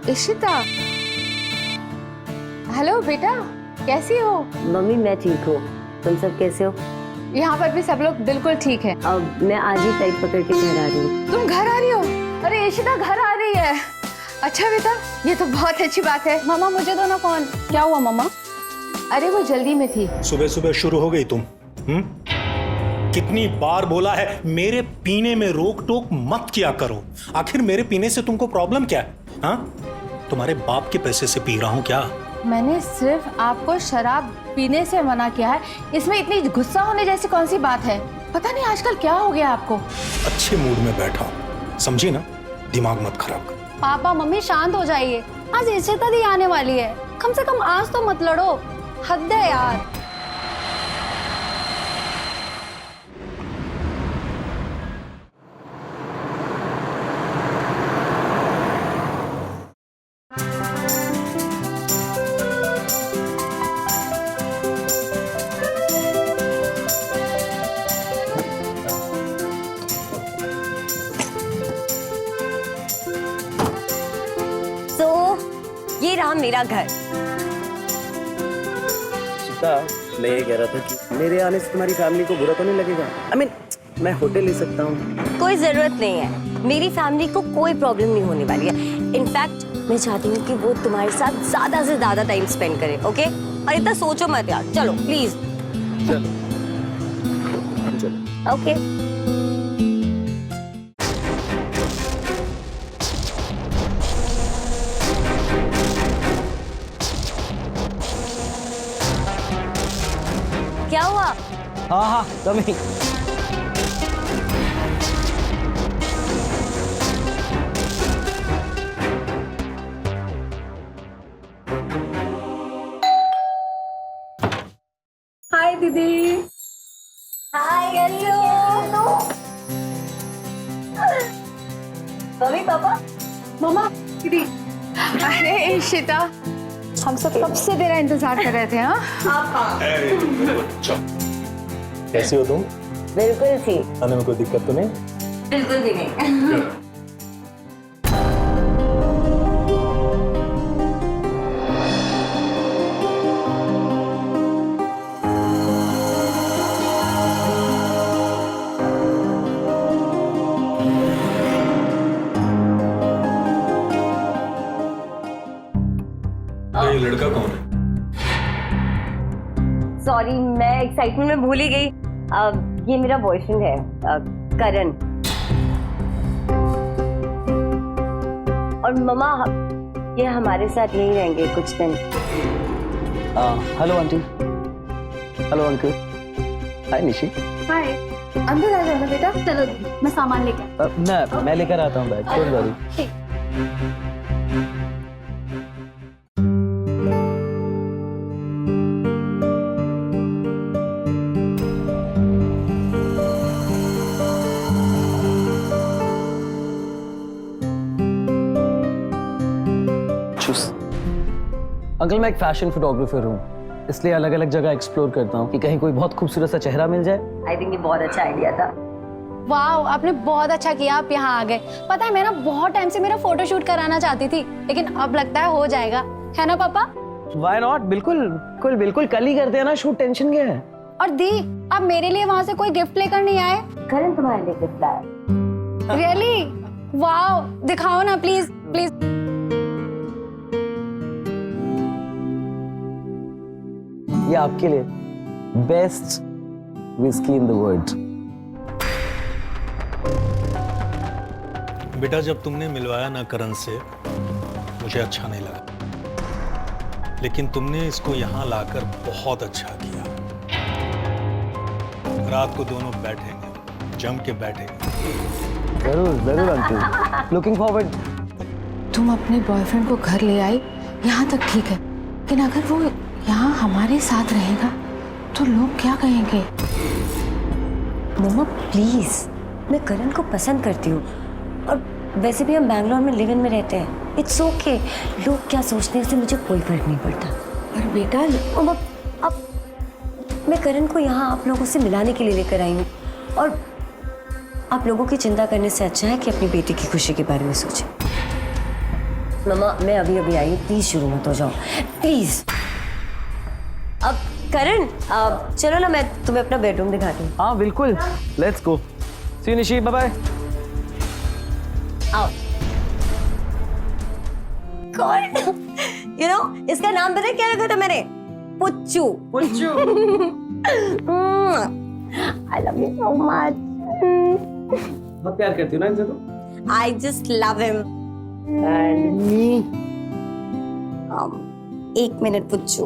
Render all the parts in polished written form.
Ishita, hello बेटा, कैसी हो? मम्मी मैं ठीक हूँ, तुम सब कैसे हो? यहाँ पर भी सब लोग बिल्कुल ठीक है। अब मैं आज ही फ्लाइट पकड़ के घर आ रही हूँ। तुम घर आ रही हो? अरे इशिता घर आ रही है। अच्छा बेटा, ये तो बहुत अच्छी बात है। मामा मुझे दो ना फोन। क्या हुआ मामा? अरे वो जल्दी में थी। सुबह सुबह शुरू हो गई तुम। कितनी बार बोला है मेरे पीने में रोक टोक मत किया करो। आखिर मेरे पीने से तुमको प्रॉब्लम क्या है? हाँ, तुम्हारे बाप के पैसे से पी रहा हूँ क्या? मैंने सिर्फ आपको शराब पीने से मना किया है, इसमें इतनी गुस्सा होने जैसी कौन सी बात है? पता नहीं आजकल क्या हो गया आपको। अच्छे मूड में बैठा हूँ, समझी ना? दिमाग मत खराब कर। पापा मम्मी शांत हो जाइए, आज इशिता दी आने वाली है, कम से कम आज तो मत लड़ो। हद है यार। ये रहा मेरा घर। सीता, मैं ये कह रहा था कि मेरे आने से तुम्हारी फैमिली को बुरा तो नहीं लगेगा? I mean, मैं होटल ले सकता हूँ। कोई जरूरत नहीं है, मेरी फैमिली को कोई प्रॉब्लम नहीं होने वाली है। इनफैक्ट मैं चाहती हूँ कि वो तुम्हारे साथ ज्यादा से ज्यादा टाइम स्पेंड करे, ओके? और इतना सोचो मत यार, चलो प्लीज। चलो चलो। ओके। क्या हुआ? हाँ कमी। हाय दीदी। Hi hello. Mummy papa. मामा दीदी। अरे इशिता, हम सब कब से तेरा इंतजार कर रहे थे। हाँ, कैसी हो तुम? बिल्कुल थी। आने में कोई दिक्कत तो नहीं? बिल्कुल भी नहीं। ये लड़का कौन है? सॉरी, मैं एक्साइटमेंट में भूल ही गई। ये मेरा बॉयफ्रेंड है, करण। और मम्मा ये हमारे साथ यहीं रहेंगे कुछ दिन। Hello aunty. Hello uncle. Hi Nishi. Hi. अंदर आ जाओ ना बेटा। चलो दीदी, मैं सामान लेके मैं लेकर आता हूँ बैग। Don't worry. ठीक। अंकल मैं एक फैशन फोटोग्राफर हूँ, इसलिए अलग अलग जगह एक्सप्लोर करता हूँ कि कहीं कोई बहुत खूबसूरत सा चेहरा मिल जाए। आई थिंक ये बहुत अच्छा आइडिया था। वाह, आपने बहुत अच्छा किया, आप यहाँ आ गए। पता है मैं ना बहुत टाइम से मेरा फोटो शूट कराना चाहती थी, लेकिन अब लगता है हो जाएगा, है ना पापा? Why not? बिल्कुल बिल्कुल कल ही करते हैं ना शूट, टेंशन क्या है? और दी, आप मेरे लिए वहाँ से कोई गिफ्ट लेकर नहीं आए? करण तुम्हारे लिए गिफ्ट लाया। रियली? वाह, दिखाओ ना प्लीज प्लीज। ये आपके लिए best whisky in the world. बेटा जब तुमने मिलवाया ना करण से, मुझे अच्छा नहीं लगा, लेकिन तुमने इसको यहाँ लाकर बहुत अच्छा किया। रात को दोनों बैठेंगे, जम के बैठेंगे। जरूर अंकल, लुकिंग फॉरवर्ड। तुम अपने बॉयफ्रेंड को घर ले आई, यहाँ तक ठीक है, लेकिन अगर वो यहाँ हमारे साथ रहेगा तो लोग क्या कहेंगे? मम्मा प्लीज, मैं करण को पसंद करती हूँ, और वैसे भी हम बैंगलोर में लिव इन में रहते हैं। इट्स ओके, लोग क्या सोचते हैं इससे मुझे कोई फर्क नहीं पड़ता। पर बेटा अब मैं करण को यहाँ आप लोगों से मिलाने के लिए लेकर आई हूँ, और आप लोगों की चिंता करने से अच्छा है कि अपनी बेटी की खुशी के बारे में सोचें। मम्मा मैं अभी अभी आई, प्लीज शुरू मत हो जाओ प्लीज। अब करण चलो ना, मैं तुम्हें अपना बेडरूम दिखाती हूँ। हाँ बिल्कुल, let's go. See you Nishi, bye bye. आओ। कौन? यू नो इसका नाम पता है क्या रखा था मैंने? Puchchu. Puchchu. I love you so much. बहुत प्यार करती हो ना इनसे तो। I just love him. And me. एक मिनट पुच्चू।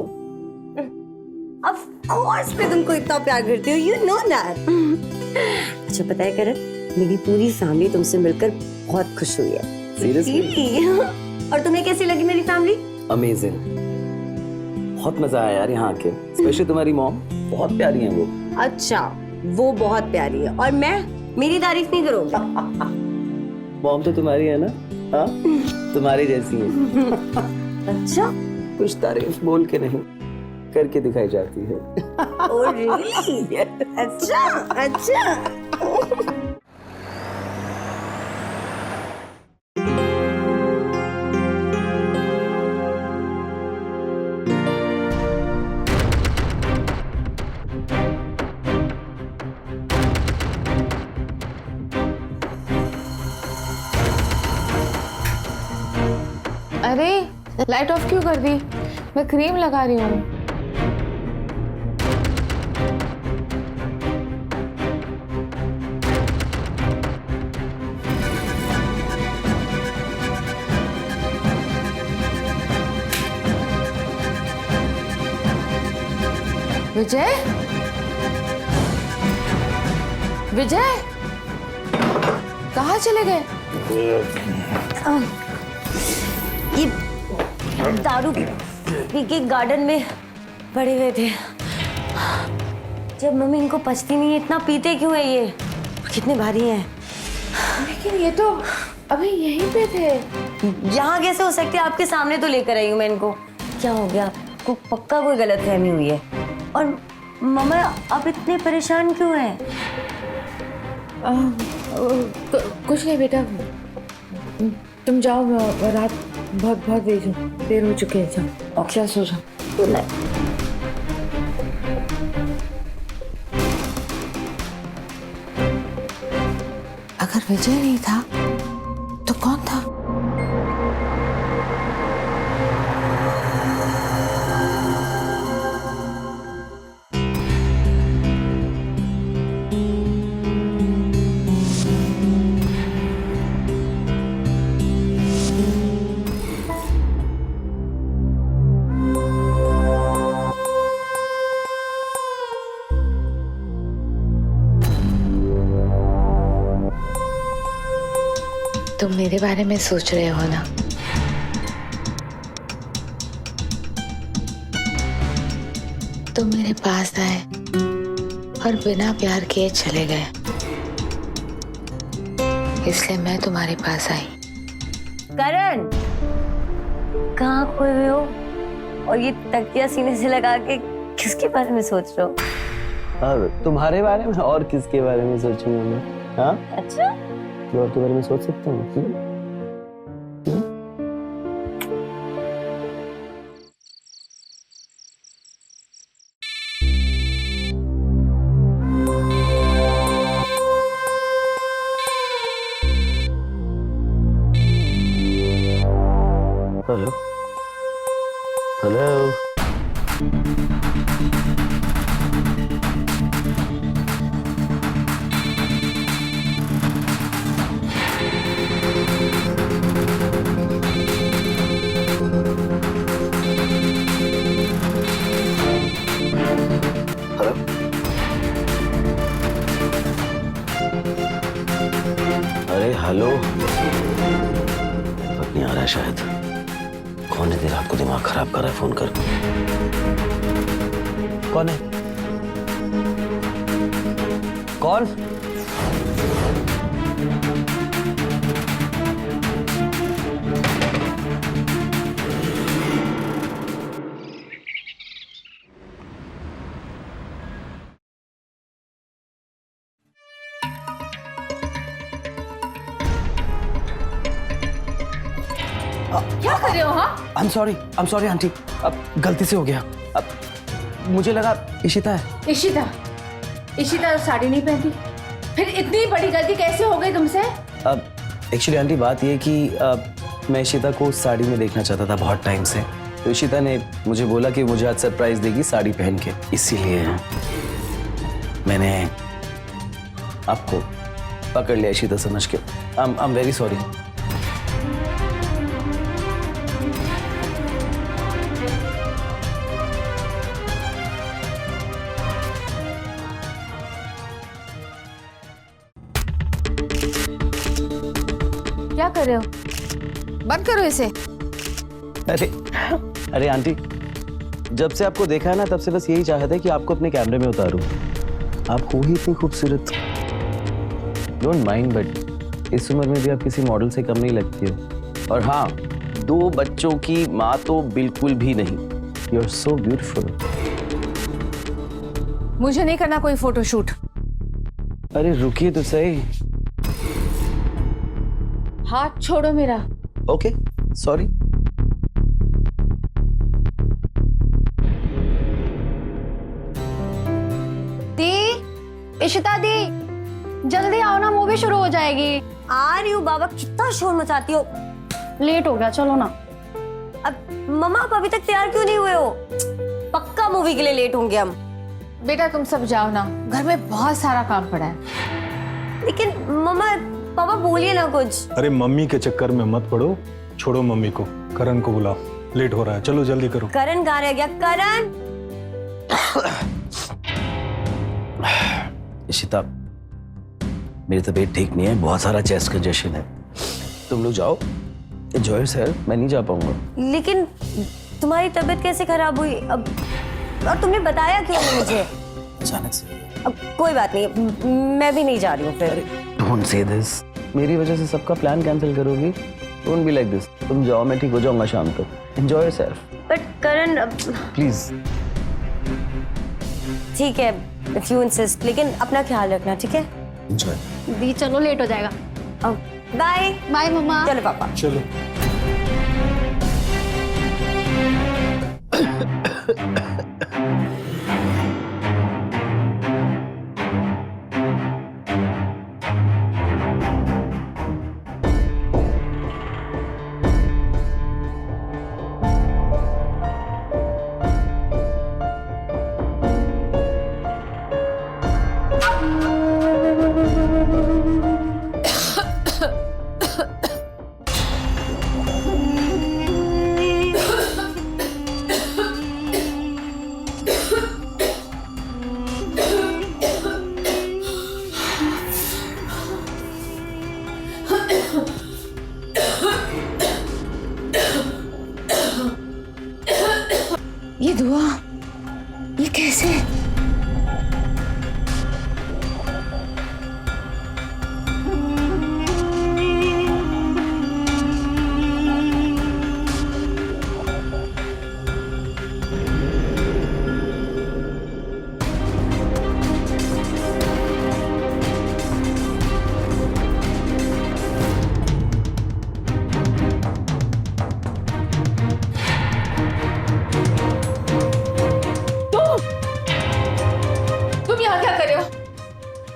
ऑफ कोर्स मैं तुमको इतना प्यार करती हूँ, यू नो दैट। अच्छा पता है करण, मेरी पूरी फैमिली तुमसे मिलकर बहुत खुश हुई है। सीरियसली? और तुम्हें कैसी लगी मेरी फैमिली? अमेजिंग, बहुत मजा आया यार यहाँ आके। स्पेशली तुम्हारी मॉम, बहुत प्यारी है वो। अच्छा वो बहुत प्यारी है और मैं मेरी तारीफ नहीं करूँगी। मॉम तो तुम्हारी है ना? हाँ तुम्हारी जैसी है। अच्छा कुछ तारीफ बोल के नहीं, करके दिखाई जाती है। Oh really? अच्छा अच्छा। अरे लाइट ऑफ क्यों कर दी? मैं क्रीम लगा रही हूँ। विजय, विजय कहाँ चले गए? ये दारू पी के गार्डन में पड़े हुए थे। जब मम्मी इनको पचती नहीं, इतना पीते क्यों है ये? कितने भारी हैं। लेकिन ये तो अभी यहीं पे थे। यहाँ कैसे हो सकते? आपके सामने तो लेकर आई हूँ मैं इनको। क्या हो गया आपको? पक्का कोई गलतफहमी हुई है। और मम्मा आप इतने परेशान क्यों हैं? कुछ नहीं बेटा, तुम जाओ, रात बहुत देर हो चुकी है। जाओ क्या सो जाओ। Good night. अगर विजय नहीं था तो कौन था? तुम मेरे बारे में सोच रहे हो ना? तुम मेरे पास आए और बिना प्यार किए चले गए, इसलिए मैं तुम्हारे पास आई। करण कहाँ खोए हुए हो? और ये तकिया सीने से लगा के किसके बारे में सोच रहे हो? अब तुम्हारे बारे में और किसके बारे में सोचूंगा मैं? हाँ अच्छा और के बारे में सोच सकता हूँ। Hello hello. अरे हेलो, नहीं आ रहा है शायद। कौन है तेरा? आपको दिमाग खराब कर रहा है फोन कर। कौन है? कौन? क्या कर रहे हो? हाँ, आई एम सॉरी आंटी, अब गलती से हो गया। अब मुझे लगा इशिता है। इशिता इशिता साड़ी नहीं पहनती, फिर इतनी बड़ी गलती कैसे हो गई तुमसे? अब एक्चुअली आंटी बात ये कि मैं इशिता को साड़ी में देखना चाहता था बहुत टाइम से, तो इशिता ने मुझे बोला कि मुझे आज सरप्राइज देगी साड़ी पहन के, इसीलिए मैंने आपको पकड़ लिया इशिता समझ के। I am very sorry. क्या कर रहे हो? बंद करो इसे। अरे आंटी, जब से आपको देखा है ना तब से बस यही चाहता है कि आपको अपने कैमरे में उतारूं। आप हो ही इतनी खूबसूरत। डोंट माइंड, बट इस उम्र में भी आप किसी मॉडल से कम नहीं लगती हो। और हाँ, 2 बच्चों की माँ तो बिल्कुल भी नहीं। You are so beautiful. मुझे नहीं करना कोई फोटोशूट। अरे रुकिए तो सही। हाथ छोड़ो मेरा। Okay, sorry. दी, इशिता दी, जल्दी आओ ना, मूवी शुरू हो जाएगी। आ रही हूँ बाबा, कितना शोर मचाती हो। लेट हो गया, चलो ना। अब मम्मा आप अभी तक तैयार क्यों नहीं हुए हो? पक्का मूवी के लिए लेट होंगे हम। बेटा तुम सब जाओ ना, घर में बहुत सारा काम पड़ा है। लेकिन मम्मा, पापा बोलिए ना कुछ। अरे मम्मी के चक्कर में मत पड़ो, छोड़ो मम्मी को, करण को बुलाओ, लेट हो रहा है, चलो जल्दी करो। करण कहाँ रह गया? करण! इशिता, मेरी तबीयत ठीक नहीं है, बहुत सारा चेस्ट कंजेशन है। तुम लोग जाओ, एंजॉय योरसेल्फ, मैं नहीं जा पाऊंगा। लेकिन तुम्हारी तबीयत कैसे खराब हुई अब? और तुमने बताया क्यों नहीं मुझे? अचानक से। अब कोई बात नहीं, मैं भी नहीं जा रही हूँ फिर। Don't say this. मेरी वजह से सबका प्लान कैंसिल करोगी? Don't be like this. तुम जाओ, मैं ठीक हो जाऊंगा शाम तक। Enjoy yourself. But Karan, please. ठीक है, इफ यू इंसिस्ट, लेकिन अपना ख्याल रखना, ठीक है? एंजॉय। दी चलो, लेट हो जाएगा। बाय। बाय मम्मा। चलो पापा। चलो। ये धुआं, ये कैसे?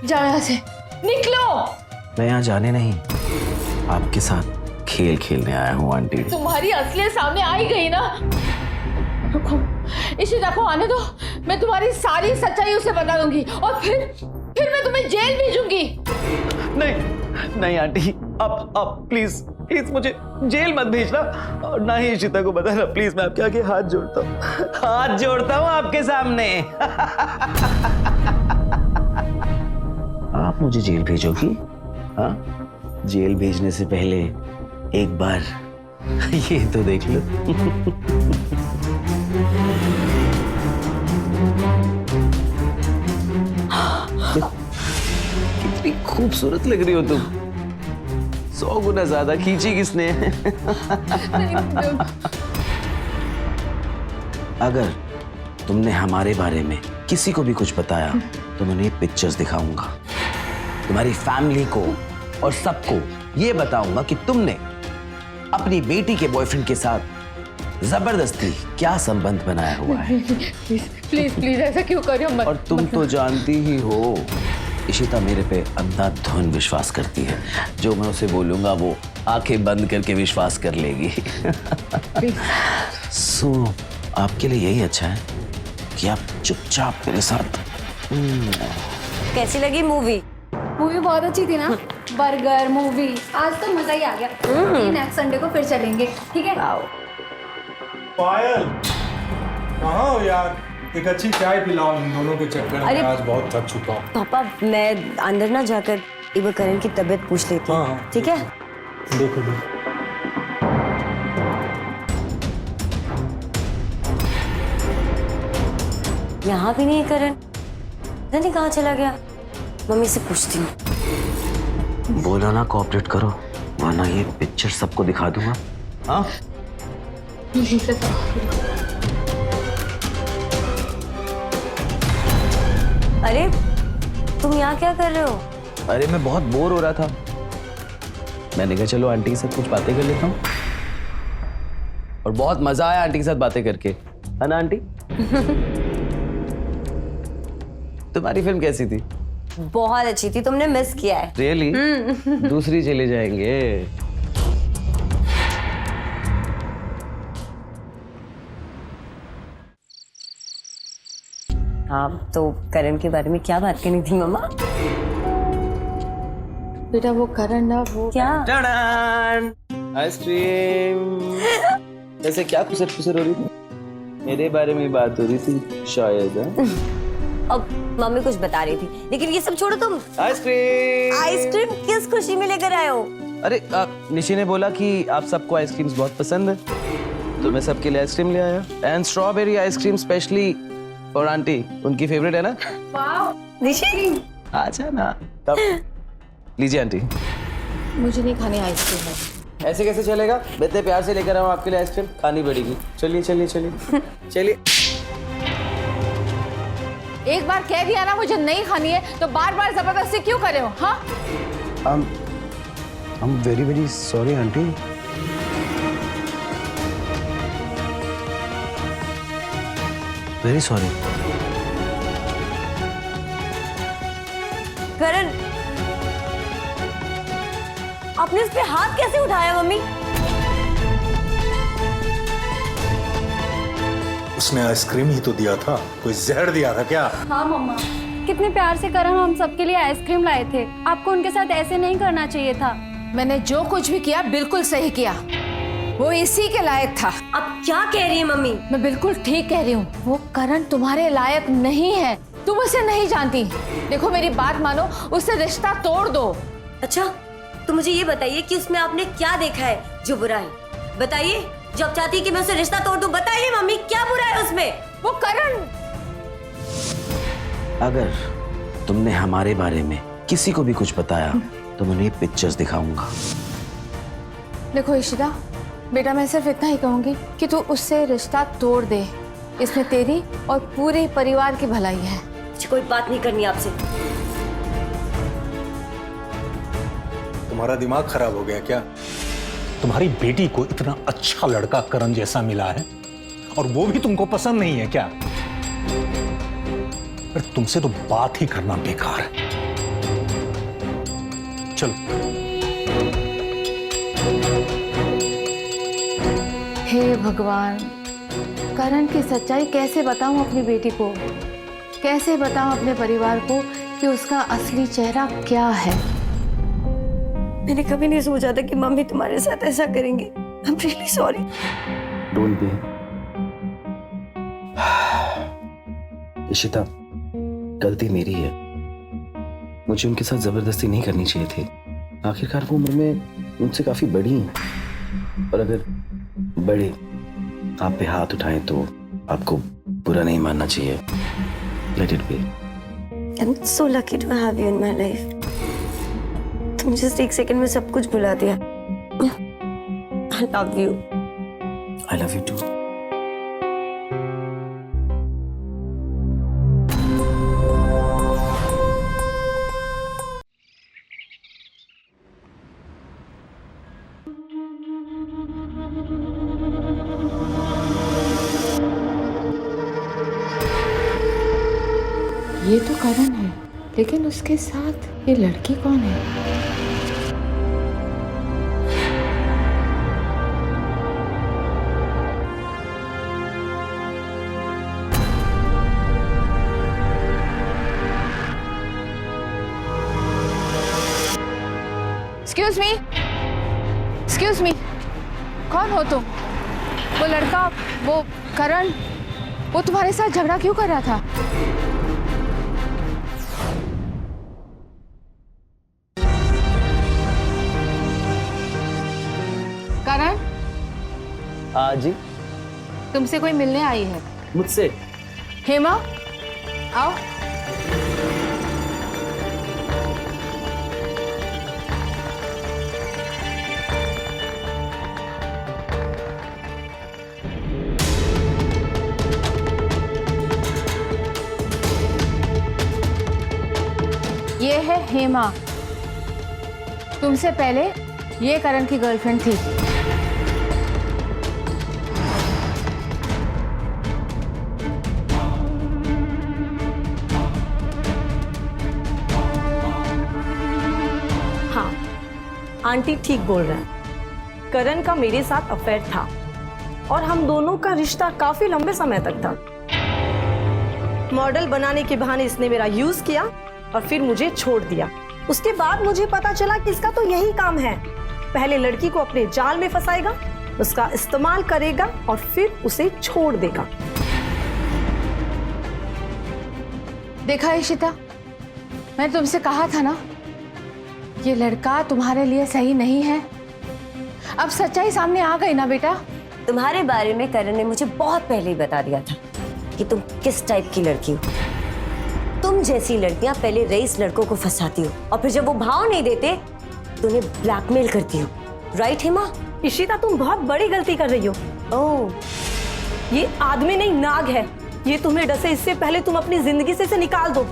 जाओ यहाँ से, निकलो। मैं यहाँ जाने नहीं, आपके साथ खेल खेलने आया हूँ आंटी। तुम्हारी असलियत सामने आ ही गई ना। रुको, इशिता को आने दो, मैं तुम्हारी सारी सच्चाई उसे बता दूंगी और फिर मैं तुम्हें जेल भेजूंगी। नहीं नहीं आंटी, आप प्लीज प्लीज मुझे जेल मत भेजना, और ना ही इशिता को बताना प्लीज। मैं आपके आगे हाथ जोड़ता हूँ आपके सामने। आप मुझे जेल भेजोगी? हाँ, जेल भेजने से पहले एक बार ये तो देख लो। कितनी खूबसूरत लग रही हो तुम, 100 गुना ज्यादा खींची किसने? अगर तुमने हमारे बारे में किसी को भी कुछ बताया तो मैं उन्हें पिक्चर्स दिखाऊंगा, तुम्हारी फैमिली को और सबको ये बताऊंगा कि तुमने अपनी बेटी के बॉयफ्रेंड के साथ जबरदस्ती क्या संबंध बनाया हुआ है। प्लीज प्लीज प्लीज ऐसा क्यों कर रहे हो? मत, और तुम मत- तो जानती ही हो इशिता मेरे पे अंधाधुन विश्वास करती है। जो मैं उसे बोलूंगा वो आंखें बंद करके विश्वास कर लेगी। सो आपके लिए यही अच्छा है कि आप चुपचाप मेरे साथ। कैसी लगी मूवी? मूवी बहुत अच्छी थी ना। बर्गर मूवी, आज तो मजा ही आ गया। नेक्स्ट संडे को फिर चलेंगे, ठीक है? पायल कहाँ हो यार? एक अच्छी चाय पिलाओ इन दोनों के चक्कर में। अरे- आज बहुत थक चुका हूँ। पापा मैं अंदर ना जाकर एक बार करण की तबीयत पूछ लेती हाँ, हूँ, हाँ। ठीक है? देखो देखो। यहाँ भी नहीं है करण। पता नहीं कहाँ चला गया। मम्मी से पूछती हूँ। बोला ना कोऑपरेट करो, वरना ये पिक्चर सबको दिखा दूंगा। हाँ अरे तुम यहाँ क्या कर रहे हो? अरे मैं बहुत बोर हो रहा था, मैंने कहा चलो आंटी से कुछ बातें कर लेता हूँ। और बहुत मजा आया आंटी के साथ बातें करके, है ना आंटी? तुम्हारी फिल्म कैसी थी? बहुत अच्छी थी, तुमने मिस किया है। रियली? दूसरी चले जाएंगे। हाँ तो करण के बारे में क्या बात करनी थी मम्मा? बेटा वो करण ना वो क्या? आइसक्रीम। वैसे क्या खुसर खुसर हो रही थी? मेरे बारे में बात हो रही थी शायद। अब मम्मी कुछ बता रही थी, लेकिन ये सब छोड़ो। तुम आइसक्रीम आइसक्रीम किस खुशी में लेकर आए हो? अरे निशी ने बोला कि आप सबको आइसक्रीम्स बहुत पसंद है, तो मैं सबके लिए आइसक्रीम ले आया। And strawberry ice cream specially for aunty, उनकी फेवरेट है ना? निशी अच्छा ना, तब लीजिए आंटी। मुझे नहीं खानी आइसक्रीम। ऐसे कैसे चलेगा? मैं इतने प्यार से लेकर आऊँ आपके लिए आइसक्रीम, खानी पड़ेगी। चलिए चलिए चलिए चलिए। एक बार कह दिया ना मुझे नहीं खानी है, तो बार बार जबरदस्ती क्यों कर रहे हो? हाँ I'm very very sorry aunty. Very sorry. Karan आपने इस पे हाथ कैसे उठाया मम्मी? उसने आइसक्रीम ही तो दिया था, कोई जहर दिया था क्या? हाँ मम्मा, कितने प्यार से करण हम सबके लिए आइसक्रीम लाए थे। आपको उनके साथ ऐसे नहीं करना चाहिए था। मैंने जो कुछ भी किया बिल्कुल सही किया, वो इसी के लायक था। आप क्या कह रही है मम्मी? मैं बिल्कुल ठीक कह रही हूँ, वो करण तुम्हारे लायक नहीं है, तुम उसे नहीं जानती। देखो मेरी बात मानो, उससे रिश्ता तोड़ दो। अच्छा तो मुझे ये बताइए कि उसमें आपने क्या देखा है जो बुरा है? बताइए, जो आप चाहती है कि मैं उससे रिश्ता तोड़ दूं। बताइए मम्मी, क्या बुरा है उसमें? वो करण अगर तुमने हमारे बारे में किसी को भी कुछ बताया तो मैं उन्हें पिक्चर्स दिखाऊंगा। देखो इशिता बेटा, मैं सिर्फ इतना ही कहूंगी कि तू उससे रिश्ता तोड़ दे, इसमें तेरी और पूरे परिवार की भलाई है। मुझे कोई बात नहीं करनी आपसे। तुम्हारा दिमाग खराब हो गया क्या? तुम्हारी बेटी को इतना अच्छा लड़का करण जैसा मिला है और वो भी तुमको पसंद नहीं है क्या? पर तुमसे तो बात ही करना बेकार है। चलो। हे भगवान, करण की सच्चाई कैसे बताऊं अपनी बेटी को, कैसे बताऊं अपने परिवार को कि उसका असली चेहरा क्या है। मैंने कभी नहीं सोचा था कि मम्मी तुम्हारे साथ ऐसा करेंगी। I'm really sorry. Don't be. Ishita, गलती मेरी है, मुझे उनके साथ जबरदस्ती नहीं करनी चाहिए थी। आखिरकार वो उम्र में मुझसे काफी बड़ी हैं, और अगर बड़े आप पे हाथ उठाएं तो आपको बुरा नहीं मानना चाहिए। Let it be. I'm so lucky to have you in my life. तुम जस्ट एक सेकंड में सब कुछ भुला दिया। I love you. I love you too. करण है, लेकिन उसके साथ ये लड़की कौन है? एक्सक्यूज मी, कौन हो तुम? वो लड़का, वो करण, वो तुम्हारे साथ झगड़ा क्यों कर रहा था? करण, हाँ जी। तुमसे कोई मिलने आई है। मुझसे? हेमा, आओ। ये है हेमा। तुमसे पहले ये करण की गर्लफ्रेंड थी। हाँ, आंटी ठीक बोल रहा है। करण का मेरे साथ अफेयर था और हम दोनों का रिश्ता काफी लंबे समय तक था। मॉडल बनाने के बहाने इसने मेरा यूज किया और फिर मुझे छोड़ दिया। उसके बाद मुझे पता चला कि इसका तो यही काम है, पहले लड़की को अपने जाल में फंसाएगा, उसका इस्तेमाल करेगा और फिर उसे छोड़ देगा। देखा इशिता, मैंने तुमसे कहा था ना, ये लड़का तुम्हारे लिए सही नहीं है। अब सच्चाई सामने आ गई ना बेटा। तुम्हारे बारे में करण ने मुझे बहुत पहले ही बता दिया था कि तुम किस टाइप की लड़की हो। तुम जैसी लड़कियां पहले रईस लड़कों को फंसाती हो और फिर जब वो भाव नहीं देते तो उन्हें ब्लैकमेल करती हो। राइट हेमा? इशिता, तुम बहुत बड़ी गलती कर रही हो। ओह, ये आदमी नहीं, नाग है। ये तुम्हें डसे इससे पहले तुम अपनी जिंदगी से इसे निकाल दो,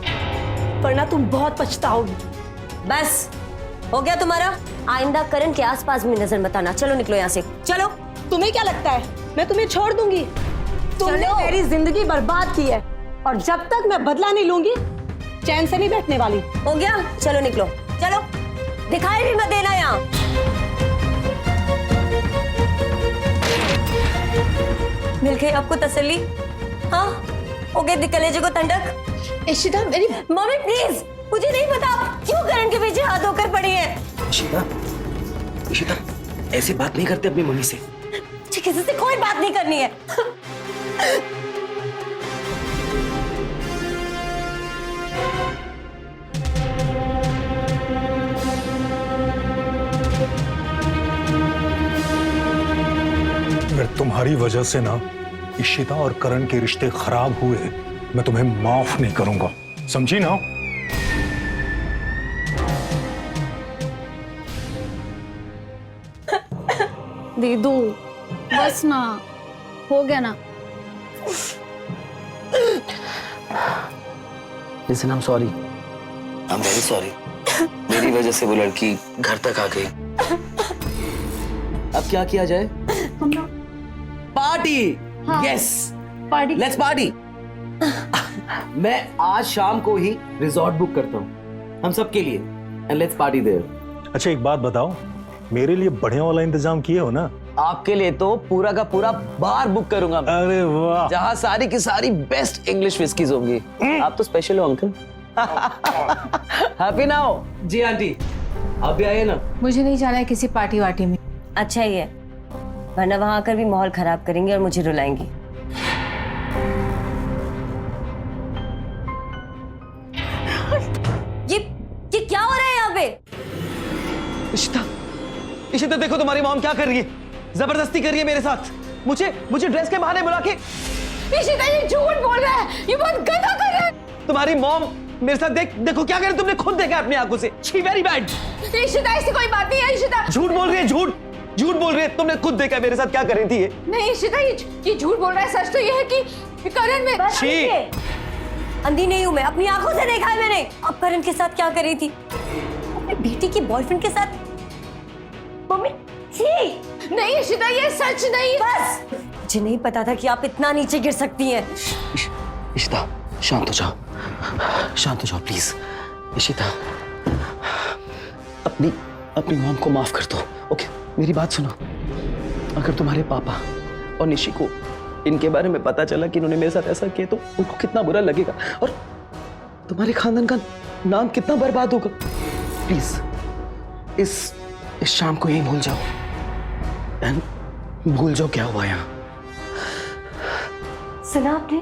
वरना तुम बहुत पछताओगी। बस हो गया तुम्हारा। आइंदा करण के आसपास में नजर मत आना। चलो निकलो यहाँ से, चलो। तुम्हें क्या लगता है मैं तुम्हें छोड़ दूंगी? तुमने चलो। मेरी जिंदगी बर्बाद की है और जब तक मैं बदला नहीं लूंगी चैन से नहीं बैठने वाली। हो गया, चलो निकलो, चलो। दिखाई भी मत देना यहाँ। मिल गई आपको तसल्ली? हाँ, हो गए कलेजे को ठंडक? इशिता, मेरी मम्मी प्लीज, मुझे नहीं पता आप क्यों करण के पीछे हाथ होकर पड़ी है। इशिता, इशिता, ऐसी बात नहीं करते अपनी मम्मी से। मुझे किसी से कोई बात नहीं करनी है। अगर तुम्हारी वजह से ना इशिता और करण के रिश्ते खराब हुए, मैं तुम्हें माफ नहीं करूंगा, समझी ना? दीदू, बस ना, हो गया ना। Listen, I'm sorry. I'm very sorry. मेरी वजह से वो लड़की घर तक आ गई। अब क्या किया जाए? Party! Yes! Party? Let's party! मैं आज शाम को ही रिजॉर्ट बुक करता हूँ हम सब के लिए, and let's party there. अच्छा एक बात बताओ, मेरे लिए बढ़िया वाला इंतजाम किए हो ना? आपके लिए तो पूरा का पूरा बार बुक करूंगा मैं, अरे वाह, जहाँ सारी की सारी बेस्ट इंग्लिश विस्कीज होंगी। आप तो स्पेशल हो अंकल। Happy now? जी आंटी, आप भी आइए ना। मुझे नहीं जाना है किसी पार्टी वार्टी में। अच्छा ही है, वरना वहां आकर भी माहौल खराब करेंगे और मुझे रुलाएंगी। ये क्या हो रहा है यहाँ पे? इशिता, इशिता देखो तुम्हारी मॉम क्या कर रही है, जबरदस्ती कर रही है मेरे साथ। मुझे ड्रेस के बहाने बुला के। इशिता, ये झूठ बोल रहा है, ये बहुत गंदा कर रहा है। तुम्हारी मॉम मेरे साथ देखो क्या कर रही है, तुमने खुद देखा अपनी आंखों से। She very bad. इशिता, ऐसी कोई बात नहीं है। इशिता झूठ बोल रही है, झूठ बोल रही है। तुमने खुद देखा मेरे साथ क्या कर रही थी ये। नहीं इशिता, ये झूठ बोल रहा है। सच तो ये है कि करण में बस छी! अंधी नहीं हूं मैं, अपनी आंखों से देखा है मैंने। अब करण के साथ क्या कर रही थी? अपनी बेटी के बॉयफ्रेंड के साथ। मम्मी, छी! नहीं इशिता, ये सच नहीं। बस, मुझे नहीं पता था कि आप इतना नीचे गिर सकती हैं। इशिता, शांत हो जाओ प्लीज। इशिता, अपनी मॉम को माफ कर दो, ओके? मेरी बात सुनो, अगर तुम्हारे पापा और निशी को इनके बारे में पता चला कि इन्होंने मेरे साथ ऐसा किया तो उनको कितना बुरा लगेगा और तुम्हारे खानदान का नाम कितना बर्बाद होगा। प्लीज इस शाम को यही भूल जाओ एंड भूल जाओ क्या हुआ यहाँ। सुना आपने?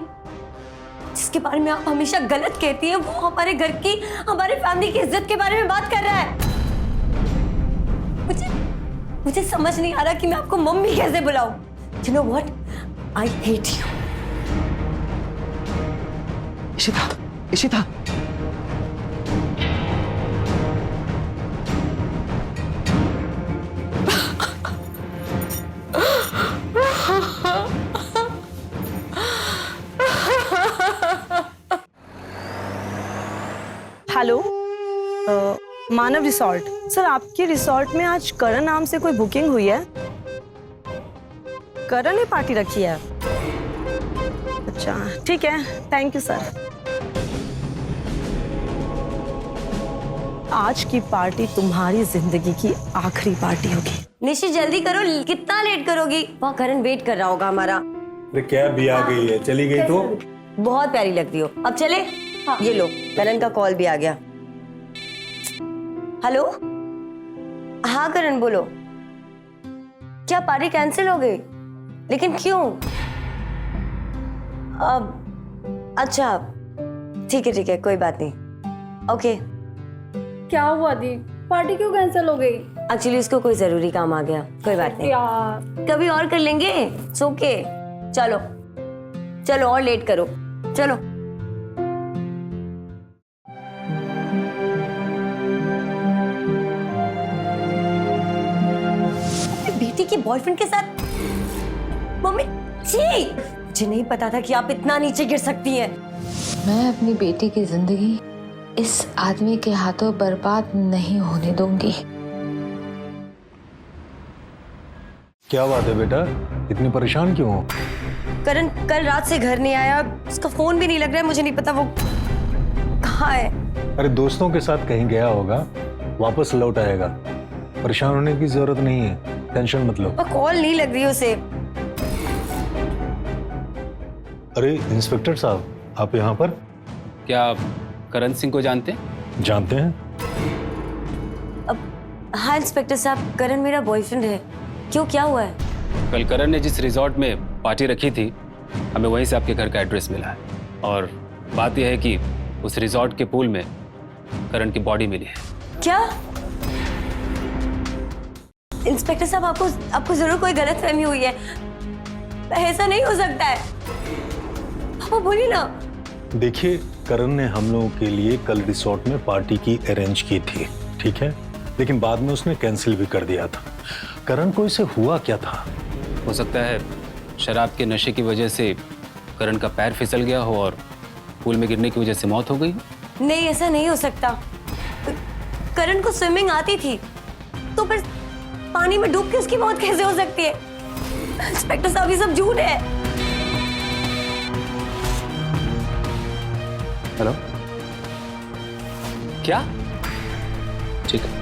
जिसके बारे में आप हमेशा गलत कहती हैं वो हमारे घर की, हमारे फैमिली की इज्जत के बारे में बात कर रहा है। मुझे समझ नहीं आ रहा कि मैं आपको मम्मी कैसे बुलाऊं। You know what? I hate you. Ishita, hello, Manav resort. Sir, आपके रिसोर्ट में आज करण नाम से कोई बुकिंग हुई है? करण ने पार्टी रखी है? अच्छा, ठीक है, थैंक यू सर। आज की पार्टी तुम्हारी जिंदगी की आखिरी पार्टी होगी। निशी जल्दी करो, कितना लेट करोगी? वहाँ करण वेट कर रहा होगा हमारा। अरे क्या भी आ गई है, चली गई तो? बहुत प्यारी लगती हो। अब चले? हाँ। ये लो, करण का कॉल भी आ गया। हेलो, हाँ करण बोलो। क्या पार्टी कैंसिल हो गई? लेकिन क्यों? अब अच्छा, ठीक है, कोई बात नहीं। ओके। क्या हुआ दी? पार्टी क्यों कैंसिल हो गई? एक्चुअली उसको कोई जरूरी काम आ गया। कोई बात नहीं यार, कभी और कर लेंगे। It's okay. चलो और लेट करो। चलो। बेटी के बॉयफ्रेंड के साथ? मम्मी जी, मुझे नहीं पता था कि आप इतना नीचे गिर सकती हैं। मैं अपनी बेटी की जिंदगी इस आदमी के हाथों बर्बाद नहीं होने दूंगी। क्या बात है बेटा, इतनी परेशान क्यों हो? करण कल रात से घर नहीं आया, उसका फोन भी नहीं लग रहा है। मुझे नहीं पता वो कहाँ है। अरे दोस्तों के साथ कहीं गया होगा, वापस लौट आएगा। परेशान होने की जरूरत नहीं है, टेंशन मत लो। कॉल नहीं लग रही उसे। अरे इंस्पेक्टर साहब, आप यहाँ पर? क्या आप करण सिंह को जानते हैं? जानते हैं? हाँ इंस्पेक्टर साहब, करण मेरा बॉयफ्रेंड है। क्यों, क्या हुआ है? कल करण ने जिस रिजॉर्ट में पार्टी रखी थी, हमें वहीं से आपके घर का एड्रेस मिला है। और बात यह है कि उस रिजॉर्ट के पूल में करण की बॉडी मिली है। क्या? इंस्पेक्टर साहब, आपको जरूर कोई गलतफहमी हुई है। ऐसा नहीं हो सकता है। पापा बोलिए ना। देखिए, करण ने हम लोगों के लिए कल रिसोर्ट में पार्टी की अरेंज की थी, ठीक है? लेकिन बाद में उसने कैंसिल भी कर दिया था। करण को इसे हुआ क्या था? हो सकता है शराब के नशे की वजह से करण का पैर फिसल गया हो और पूल में गिरने की वजह से मौत हो गई। नहीं, ऐसा नहीं हो सकता। करण को स्विमिंग आती थी, तो फिर पानी में डूब के उसकी मौत कैसे हो सकती है? इंस्पेक्टर साहब, ये सब झूठ है। हेलो, क्या? ठीक है।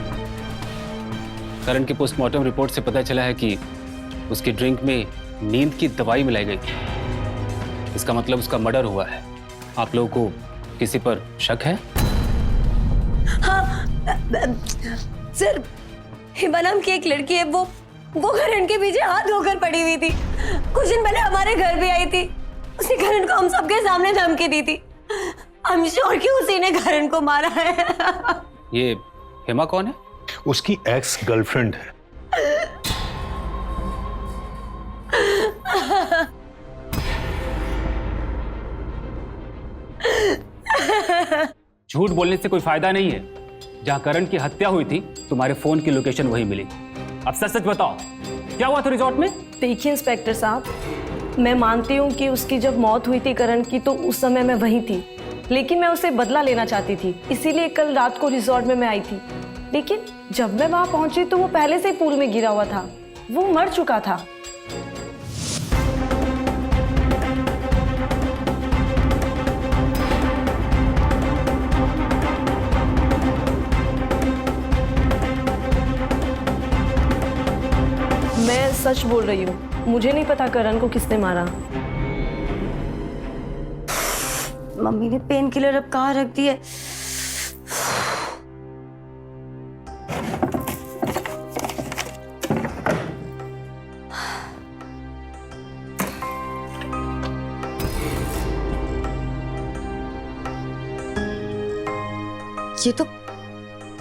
करण की पोस्टमार्टम रिपोर्ट से पता चला है कि उसकी ड्रिंक में नींद की दवाई मिलाई गई थी। इसका मतलब उसका मर्डर हुआ है। आप लोगों को किसी पर शक है? हाँ सर, हिमा नाम की एक लड़की है, वो करण के पीछे हाथ धोकर पड़ी हुई थी। कुछ दिन पहले हमारे घर भी आई थी। उसने करण को हम सबके सामने धमकी दी थी। I'm sure कि उसी ने करण को मारा है। ये हिमा कौन है? उसकी एक्स गर्लफ्रेंड है। झूठ बोलने से कोई फायदा नहीं है। जहां करण की हत्या हुई थी, तुम्हारे फोन की लोकेशन वही मिली। अब सच सच बताओ, क्या हुआ था रिजॉर्ट में? देखिए इंस्पेक्टर साहब, मैं मानती हूँ कि उसकी जब मौत हुई थी करण की, तो उस समय मैं वहीं थी। लेकिन मैं उसे बदला लेना चाहती थी, इसीलिए कल रात को रिजॉर्ट में मैं आई थी। लेकिन जब मैं वहां पहुंची तो वो पहले से ही पूल में गिरा हुआ था। वो मर चुका था। सच बोल रही हूँ, मुझे नहीं पता करण को किसने मारा। मम्मी ने पेन किलर अब कहाँ रख दी है?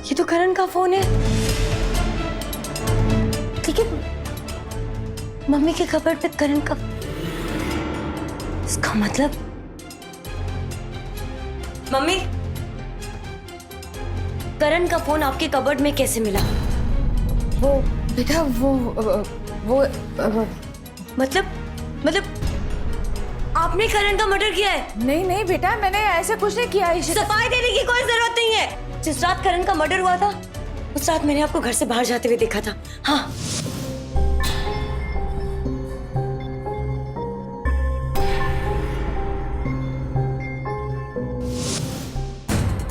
ये तो करण का फोन है। ठीक है, मम्मी के कबर्ड पे करण का, इसका मतलब मम्मी, करण का फोन आपके कबर्ड में कैसे मिला? वो बेटा मतलब आपने करण का मर्डर किया है? नहीं बेटा, मैंने ऐसा कुछ नहीं किया इशिता। सफाई देने की कोई जरूरत नहीं है। जिस रात करण का मर्डर हुआ था, उस रात मैंने आपको घर से बाहर जाते हुए देखा था। हाँ,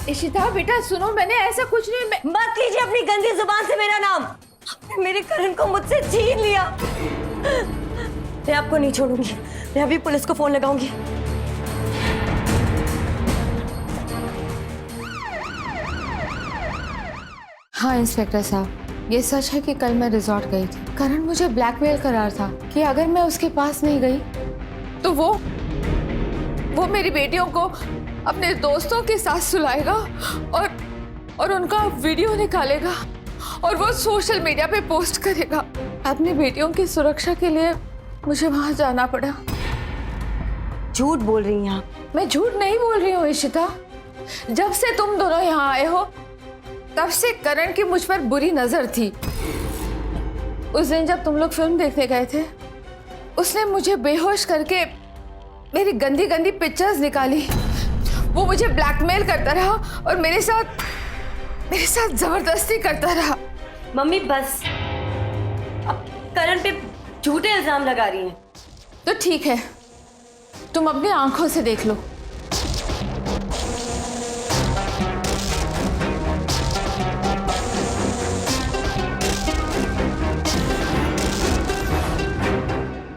इशिता बेटा सुनो, मैंने ऐसा कुछ नहीं। मत लीजिए अपनी गंदी जुबान से मेरा नाम। आपने मेरे करण को मुझसे छीन लिया। मैं आपको नहीं छोड़ूंगी। मैं अभी पुलिस को फोन लगाऊंगी। हाँ इंस्पेक्टर साहब, ये सच है कि कल मैं रिजॉर्ट गई थी। करण मुझे ब्लैकमेल कर रहा था कि अगर मैं उसके पास नहीं गई तो वो मेरी बेटियों को अपने दोस्तों के साथ सुलाएगा और उनका वीडियो निकालेगा और वो सोशल मीडिया पे पोस्ट करेगा। अपनी बेटियों की सुरक्षा के लिए मुझे वहां जाना पड़ा। झूठ बोल रही हैं आप। मैं झूठ नहीं बोल रही हूँ इशिता। जब से तुम दोनों यहाँ आए हो तब से करण की मुझ पर बुरी नजर थी। उस दिन जब तुम लोग फिल्म देखने गए थे, उसने मुझे बेहोश करके मेरी गंदी गंदी पिक्चर्स निकाली। वो मुझे ब्लैकमेल करता रहा और मेरे साथ जबरदस्ती करता रहा। मम्मी बस, अब करण पे झूठे इल्जाम लगा रही हैं। तो ठीक है, तुम अपनी आंखों से देख लो।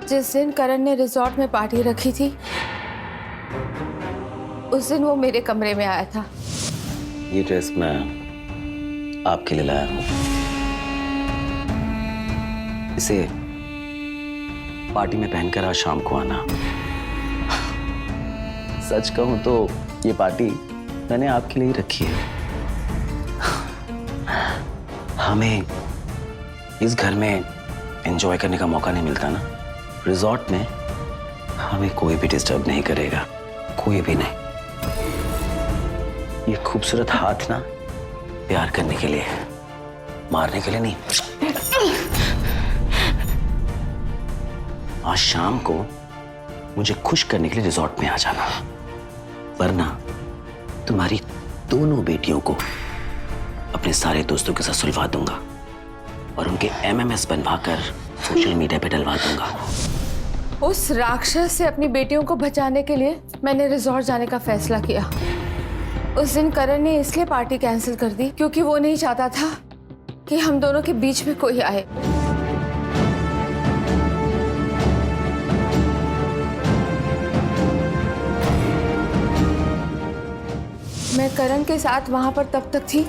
जिस दिन करण ने रिजॉर्ट में पार्टी रखी थी, उस दिन वो मेरे कमरे में आया था। ये ड्रेस मैं आपके लिए लाया हूँ। इसे पार्टी में पहनकर आज शाम को आना। सच कहूं तो ये पार्टी मैंने आपके लिए ही रखी है। हमें इस घर में एंजॉय करने का मौका नहीं मिलता ना। रिजॉर्ट में हमें कोई भी डिस्टर्ब नहीं करेगा, कोई भी नहीं। ये खूबसूरत हाथ ना प्यार करने के लिए, मारने के लिए नहीं। आज शाम को मुझे खुश करने के लिए रिजॉर्ट में आ जाना, वरना तुम्हारी दोनों बेटियों को अपने सारे दोस्तों के साथ सुलवा दूंगा और उनके MMS बनवाकर सोशल मीडिया पे डलवा दूंगा। उस राक्षस से अपनी बेटियों को बचाने के लिए मैंने रिजॉर्ट जाने का फैसला किया। उस दिन करण ने इसलिए पार्टी कैंसिल कर दी क्योंकि वो नहीं चाहता था कि हम दोनों के बीच में कोई आए। मैं करण के साथ वहां पर तब तक थी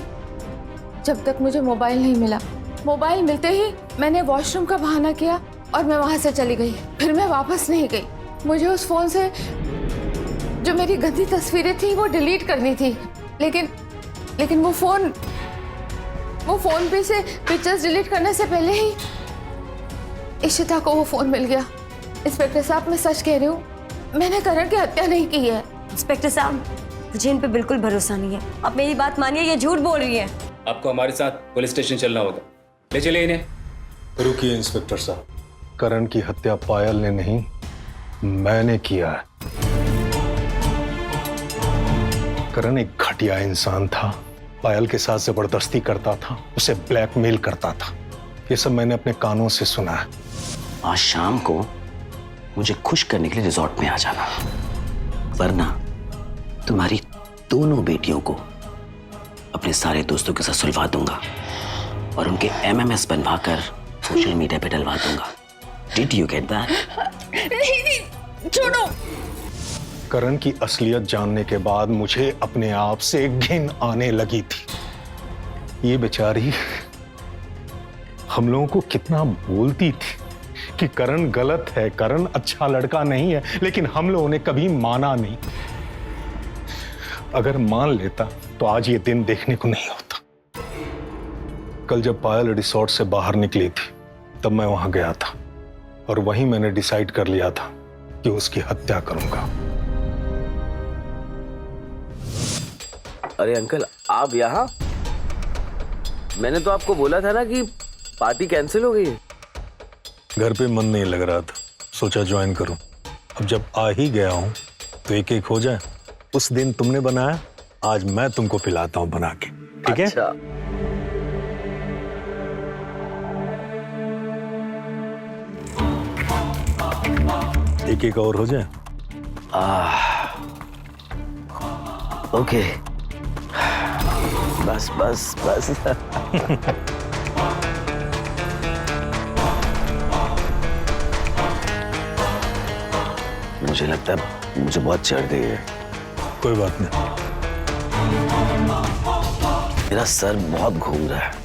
जब तक मुझे मोबाइल नहीं मिला। मोबाइल मिलते ही मैंने वॉशरूम का बहाना किया और मैं वहां से चली गई। फिर मैं वापस नहीं गई। मुझे उस फोन से जो मेरी गंदी तस्वीरें थी वो डिलीट करनी थी, लेकिन वो फोन पे से पिक्चर्स डिलीट करने से पहले ही इशिता को वो फोन मिल गया। इंस्पेक्टर साहब, मैं सच कह रही हूँ, मैंने करण की हत्या नहीं की है। इंस्पेक्टर साहब, मुझे इन पे बिल्कुल भरोसा नहीं है। आप मेरी बात मानिए, ये झूठ बोल रही है। आपको हमारे साथ पुलिस स्टेशन चलना होगा। ले चलिए इन्हें। रुकिए इंस्पेक्टर साहब, करण की हत्या पायल ने नहीं, मैंने किया है। करण एक घटिया इंसान था, पायल के साथ जबरदस्ती करता था, उसे ब्लैकमेल करता था। ये सब मैंने अपने कानों से सुना है। आज शाम को मुझे खुश करने के लिए रिजॉर्ट में आ जाना, वरना तुम्हारी दोनों बेटियों को अपने सारे दोस्तों के साथ सुलवा दूंगा और उनके MMS बनवाकर सोशल मीडिया पे डलवा दूंगा। Did you get that? छोड़ो। करण की असलियत जानने के बाद मुझे अपने आप से घिन आने लगी थी। ये बेचारी हम लोगों को कितना बोलती थी कि करण गलत है, करण अच्छा लड़का नहीं है, लेकिन हम लोगों ने कभी माना नहीं। अगर मान लेता तो आज ये दिन देखने को नहीं होता। कल जब पायल रिसोर्ट से बाहर निकली थी तब मैं वहां गया था और वहीं मैंने डिसाइड कर लिया था कि उसकी हत्या करूंगा। अरे अंकल, आप यहाँ? मैंने तो आपको बोला था ना कि पार्टी कैंसिल हो गई है। घर पे मन नहीं लग रहा था, सोचा ज्वाइन करूं। अब जब आ ही गया हूं तो एक एक हो जाए। उस दिन तुमने बनाया, आज मैं तुमको पिलाता हूं बना के, ठीक है? अच्छा। एक एक और हो जाए। ओके, बस बस बस। मुझे लगता है मुझे बहुत चढ़ गई है। कोई बात नहीं। मेरा सर बहुत घूम रहा है।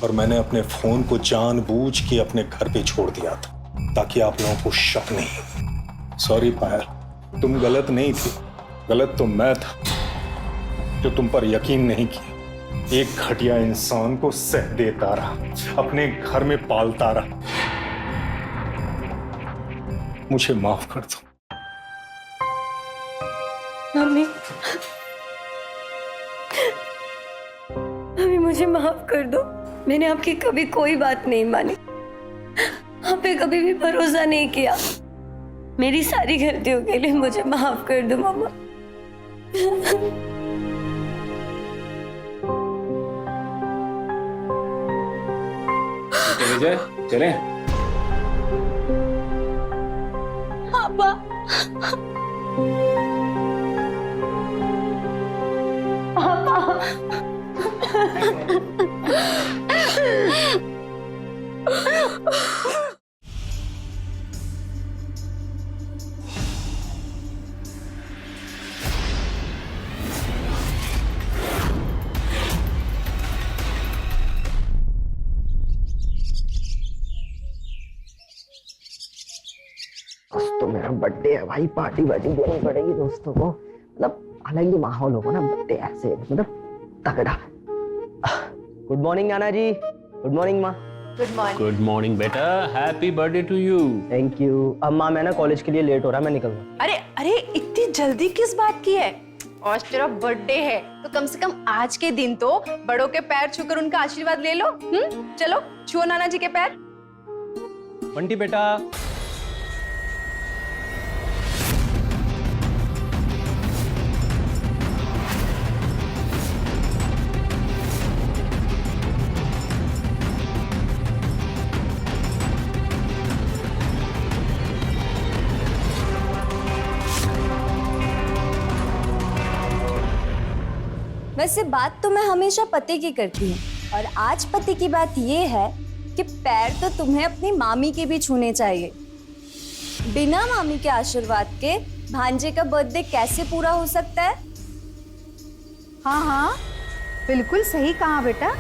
और मैंने अपने फोन को जानबूझ के अपने घर पे छोड़ दिया था ताकि आप लोगों को शक नहीं हो। सॉरी पायल, तुम गलत नहीं थी, गलत तो मैं था जो तुम पर यकीन नहीं किया। एक घटिया इंसान को सह देता रहा, अपने घर में पालता रहा। मुझे माफ कर दो। मम्मी, मम्मी मुझे माफ कर दो। मैंने आपकी कभी कोई बात नहीं मानी, आप पे कभी भी भरोसा नहीं किया। मेरी सारी गलतियों के लिए मुझे माफ कर दो मम्मा। विजय, चलें? पापा, तो मेरा बर्थडे है भाई, पार्टी वार्टी देनी पड़ेगी दोस्तों को। मतलब अलग ही माहौल होगा ना बर्थडे ऐसे, मतलब तगड़ा। गुड मॉर्निंग नाना जी। गुड मॉर्निंग माँ। गुड मॉर्निंग बेटा, happy birthday to you. Thank you. अब माँ मैं ना कॉलेज के लिए लेट हो रहा, मैं निकल रहा। अरे अरे, इतनी जल्दी किस बात की है? आज तेरा बर्थडे है तो कम से कम आज के दिन तो बड़ों के पैर छूकर उनका आशीर्वाद ले लो। चलो छुओ नाना जी के पैर। बंटी बेटा। वैसे बात तो मैं हमेशा पति की करती हूँ, और आज पति की बात ये है कि पैर तो तुम्हें अपनी मामी के भी छूने चाहिए। बिना मामी के आशीर्वाद के भांजे का बर्थडे कैसे पूरा हो सकता है? हाँ हाँ, बिल्कुल सही कहा बेटा।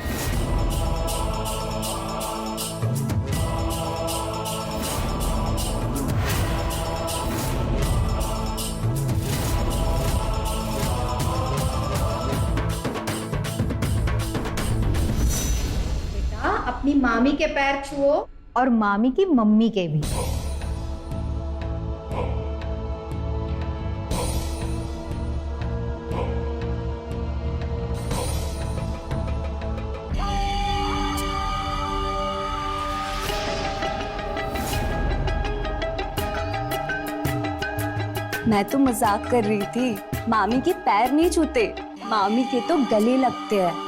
अपनी मामी के पैर छुओ और मामी की मम्मी के भी। मैं तो मजाक कर रही थी। मामी के पैर नहीं छूते, मामी के तो गले लगते हैं।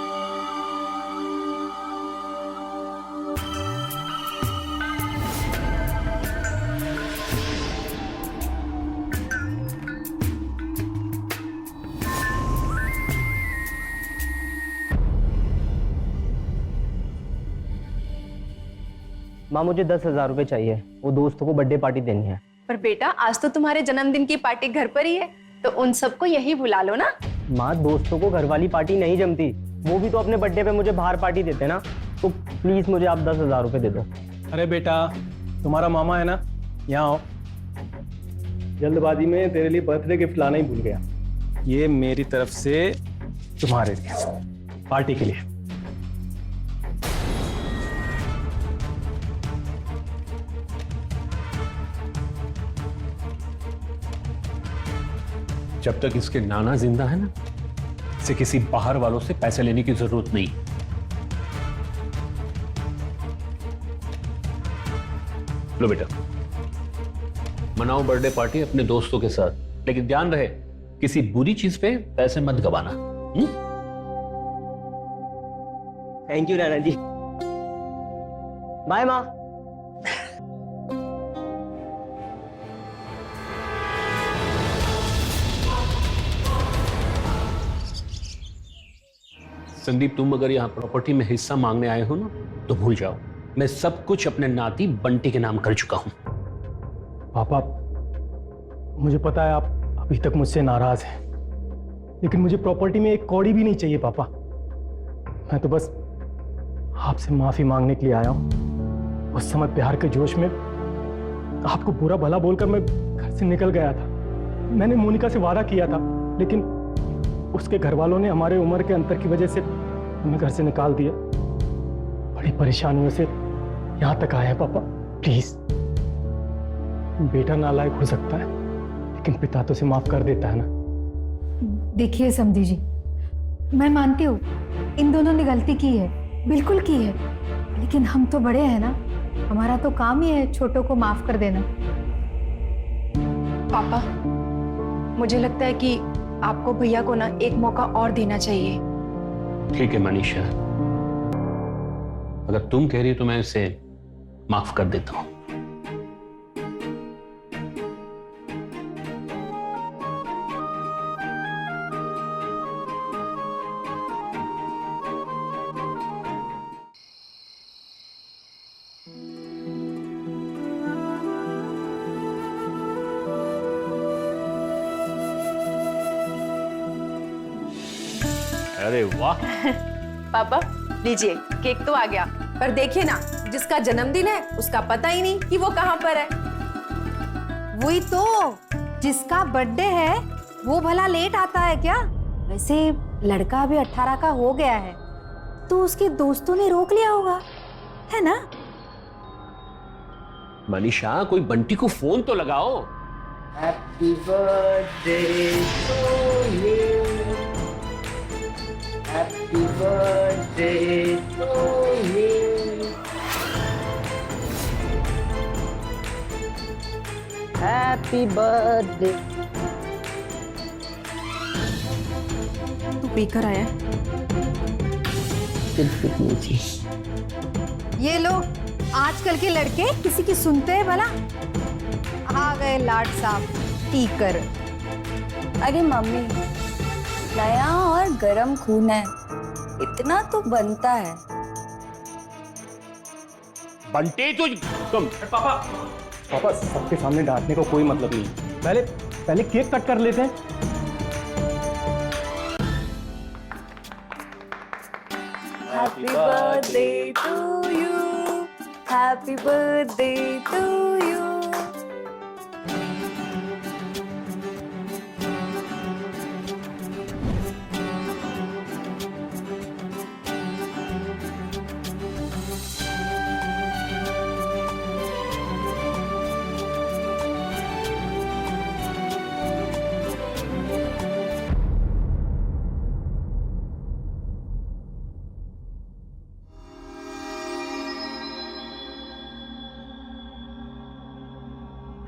माँ मुझे 10,000 रुपए चाहिए, वो दोस्तों को बर्थडे पार्टी देनी है। पर बेटा आज तो तुम्हारे जन्मदिन की पार्टी घर पर ही है, तो उन सबको यही बुला लो ना। माँ दोस्तों को घर वाली पार्टी नहीं जमती, वो भी तो अपने बर्थडे पे मुझे बाहर पार्टी देते ना, तो प्लीज मुझे आप 10,000 रुपए दे दो। अरे बेटा तुम्हारा मामा है ना, यहाँ आओ। जल्दबाजी में तेरे लिए बर्थडे गिफ्ट लाना ही भूल गया। ये मेरी तरफ से तुम्हारे लिए पार्टी के लिए। जब तक इसके नाना जिंदा है ना, इसे किसी बाहर वालों से पैसे लेने की जरूरत नहीं। लो बेटा, मनाओ बर्थडे पार्टी अपने दोस्तों के साथ, लेकिन ध्यान रहे किसी बुरी चीज पे पैसे मत गवाना। Thank you Nana ji. Bye माँ। संदीप, तुम अगर यहाँ प्रॉपर्टी में हिस्सा मांगने आए हो ना, तो भूल जाओ, मैं सब कुछ अपने नाती बंटी के नाम कर चुका हूं। पापा मुझे पता है आप अभी तक मुझसे नाराज हैं, लेकिन मुझे प्रॉपर्टी में एक कौड़ी भी नहीं चाहिए पापा। मैं तो बस आपसे माफी मांगने के लिए आया हूं। उस समय प्यार के जोश में आपको बुरा भला बोलकर मैं घर से निकल गया था। मैंने मोनिका से वादा किया था, लेकिन उसके घर वालों ने हमारे उम्र के अंतर की वजह से हमें घर से निकाल दिया। बड़ी परेशानियों से यहां तक आए हैं पापा। प्लीज, बेटा नालायक हो सकता है, लेकिन पिता तो उसे माफ कर देता है ना। देखिए समधी जी, मैं मानती हूँ इन दोनों ने गलती की है, बिल्कुल की है, लेकिन हम तो बड़े हैं ना, हमारा तो काम ही है छोटों को माफ कर देना। पापा मुझे लगता है कि आपको भैया को ना एक मौका और देना चाहिए। ठीक है मनीषा, अगर तुम कह रही हो तो मैं इसे माफ कर देता हूं। अरे वाह। पापा लीजिए, केक तो आ गया, पर देखिए ना, जिसका जन्मदिन है उसका पता ही नहीं कि वो कहाँ पर है। वही तो, जिसका बर्थडे है वो भला लेट आता है क्या? वैसे लड़का अभी 18 का हो गया है, तो उसके दोस्तों ने रोक लिया होगा, है ना? मनीषा, कोई बंटी को फोन तो लगाओ। Happy birthday to you, happy birthday to you, happy birthday. तू पीकर आया है? ये लो, आजकल के लड़के किसी की सुनते हैं भला? आ गए लाड साहब, पीकर। अरे मम्मी, नया और गरम खून है, इतना तो बनता है। बंटी तुम पापा सबके सामने डांटने को कोई मतलब नहीं। पहले केक कट कर लेते हैं। Happy birthday to you, happy birthday to you.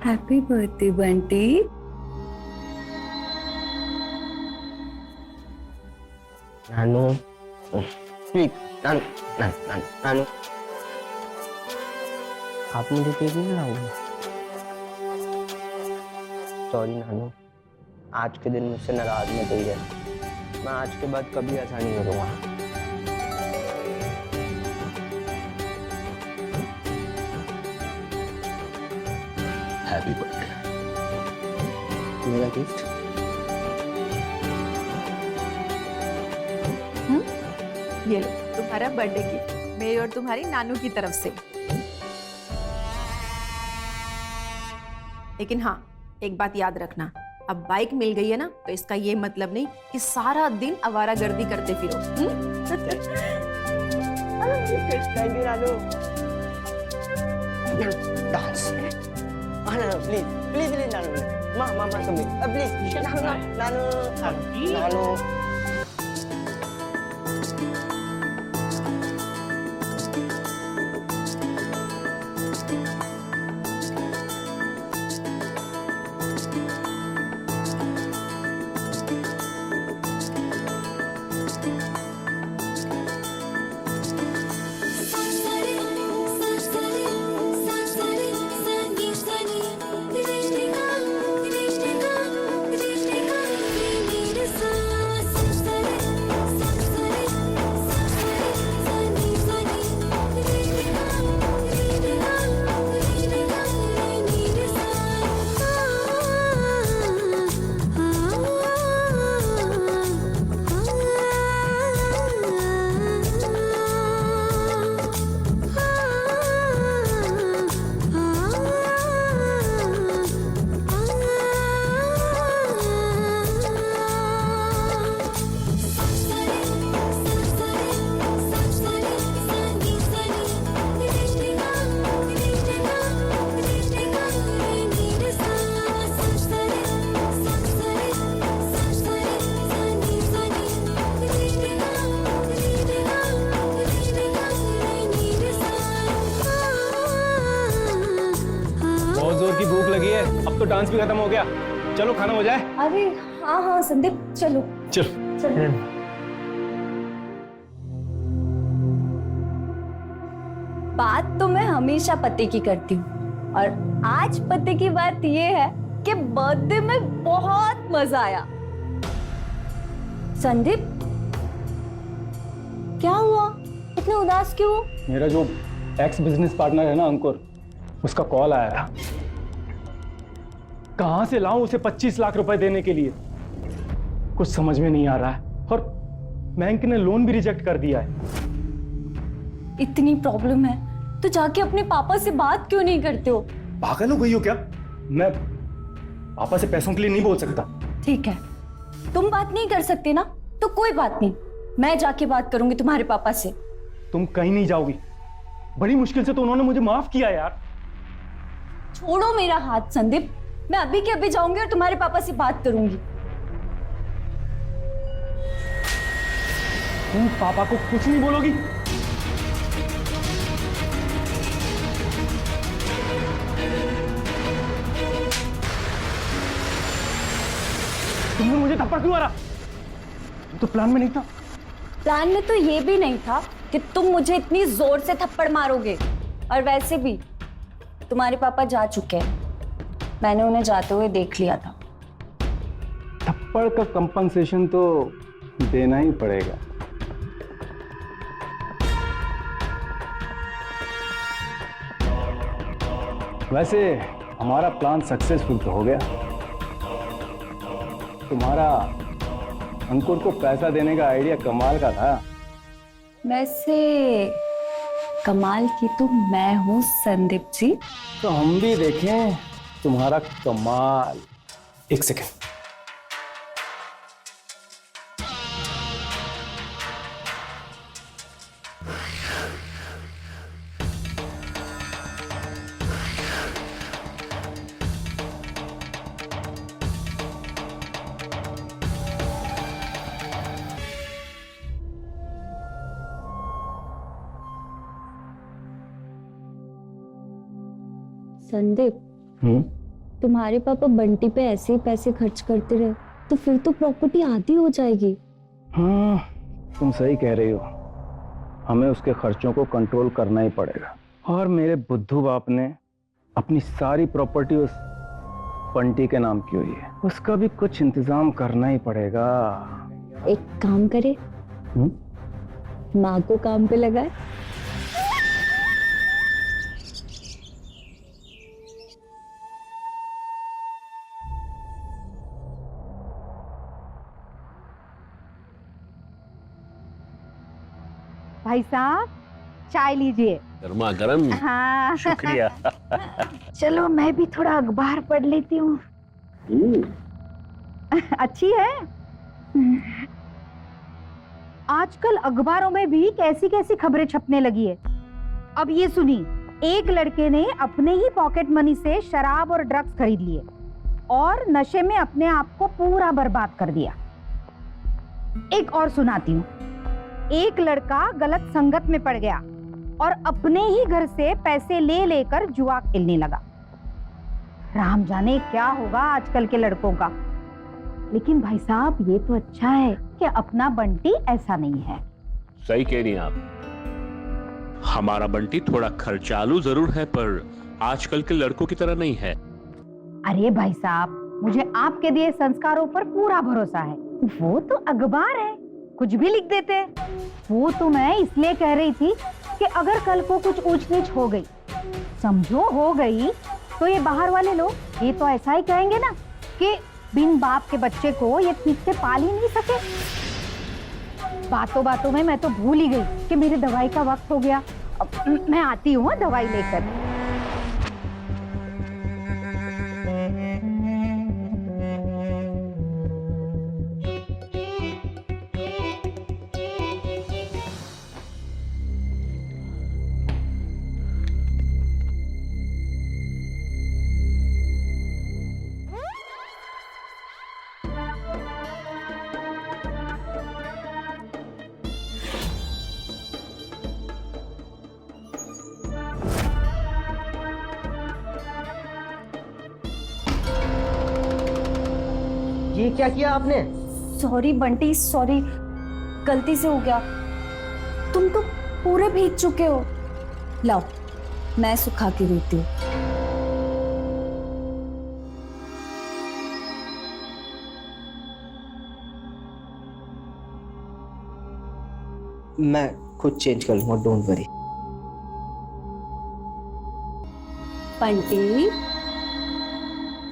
Happy birthday Bunty. नानू, प्लीज, नानू, आप मुझे केक नहीं लाओगे? सॉरी नानू, आज के दिन मुझसे नाराज मत होइए। मैं आज के बाद कभी ऐसा नहीं करूँगा। Happy birthday. मेरा गिफ्ट? ये लो तुम्हारा बर्थडे गिफ्ट, मेरी और तुम्हारी नानू की तरफ से। लेकिन हाँ, एक बात याद रखना, अब बाइक मिल गई है ना, तो इसका ये मतलब नहीं कि सारा दिन आवारागर्दी करते फिरो। थैंक यू नानू। डांस। प्लीज प्लीज प्लीज नानू, मामा तुम प्लीज नानू नानू। जोर की भूख लगी है, अब तो डांस भी खत्म हो गया, चलो खाना हो जाए। अरे हाँ हाँ संदीप, चलो चलो। बात तो मैं हमेशा पति की करती हूँ, और आज पति की बात ये है कि बर्थडे में बहुत मजा आया। संदीप, क्या हुआ, इतने उदास क्यों? मेरा जो एक्स बिजनेस पार्टनर है ना अंकुर, उसका कॉल आया था। कहां से लाऊं उसे 25 लाख रुपए देने के लिए, कुछ समझ में नहीं आ रहा है, और बैंक ने लोन भी रिजेक्ट कर दिया है। इतनी प्रॉब्लम है तो जाके अपने पापा से बात क्यों नहीं करते हो? पागल हो गई हो क्या? मैं पापा से पैसों के लिए नहीं बोल सकता। ठीक है, तुम बात नहीं कर सकते ना, तो कोई बात नहीं, मैं जाके बात करूंगी तुम्हारे पापा से। तुम कहीं नहीं जाओगी, बड़ी मुश्किल से तो उन्होंने मुझे माफ किया यार। छोड़ो मेरा हाथ संदीप, मैं अभी के अभी जाऊंगी और तुम्हारे पापा से बात करूंगी। तुम पापा को कुछ नहीं बोलोगी? तुमने मुझे थप्पड़ क्यों मारा? तो प्लान में नहीं था। प्लान में तो ये भी नहीं था कि तुम मुझे इतनी जोर से थप्पड़ मारोगे, और वैसे भी तुम्हारे पापा जा चुके हैं, मैंने उन्हें जाते हुए देख लिया था। थप्पड़ का कंपनसेशन तो देना ही पड़ेगा। वैसे हमारा प्लान सक्सेसफुल तो हो गया। तुम्हारा अंकुर को पैसा देने का आइडिया कमाल का था। वैसे कमाल की तो मैं हूँ संदीप जी। तो हम भी देखें तुम्हारा कमाल। एक सेकेंड, संदीप, तुम्हारे पापा बंटी पे ऐसे ही पैसे खर्च करते रहे तो फिर तो प्रॉपर्टी आधी हो जाएगी। हाँ, तुम सही कह रही हो, हमें उसके खर्चों को कंट्रोल करना ही पड़ेगा। और मेरे बुद्धू बाप ने अपनी सारी प्रॉपर्टी उस बंटी के नाम की हुई है, उसका भी कुछ इंतजाम करना ही पड़ेगा। एक काम करे, माँ को काम पे लगाए। भाई साहब चाय लीजिए। गर्मा गर्म। हाँ शुक्रिया। चलो मैं भी थोड़ा अखबार पढ़ लेती हूँ। अच्छी है। आजकल अखबारों में भी कैसी कैसी खबरें छपने लगी है। अब ये सुनी, एक लड़के ने अपने ही पॉकेट मनी से शराब और ड्रग्स खरीद लिए और नशे में अपने आप को पूरा बर्बाद कर दिया। एक और सुनाती हूँ। एक लड़का गलत संगत में पड़ गया और अपने ही घर से पैसे ले लेकर जुआ खेलने लगा। राम जाने क्या होगा आजकल के लड़कों का। लेकिन भाई साहब ये तो अच्छा है कि अपना बंटी ऐसा नहीं है। सही कह रही हैं आप। हमारा बंटी थोड़ा खर्चालू जरूर है, पर आजकल के लड़कों की तरह नहीं है। अरे भाई साहब, मुझे आपके दिए संस्कारों पर पूरा भरोसा है। वो तो अखबार है, कुछ भी लिख देते हैं। वो तो मैं इसलिए कह रही थी कि अगर कल को कुछ ऊंच नीच हो गई, समझो हो गई, तो ये बाहर वाले लोग ये तो ऐसा ही कहेंगे ना कि बिन बाप के बच्चे को ये ठीक से पाल ही नहीं सके। बातों बातों में मैं तो भूल ही गई कि मेरी दवाई का वक्त हो गया। अब मैं आती हूँ दवाई लेकर। ये क्या किया आपने? सॉरी बंटी, सॉरी, गलती से हो गया। तुम तो पूरे भीग चुके हो। लाओ मैं सुखा के देती हूँ। मैं खुद चेंज कर लूंगा, डोंट वरी। बंटी,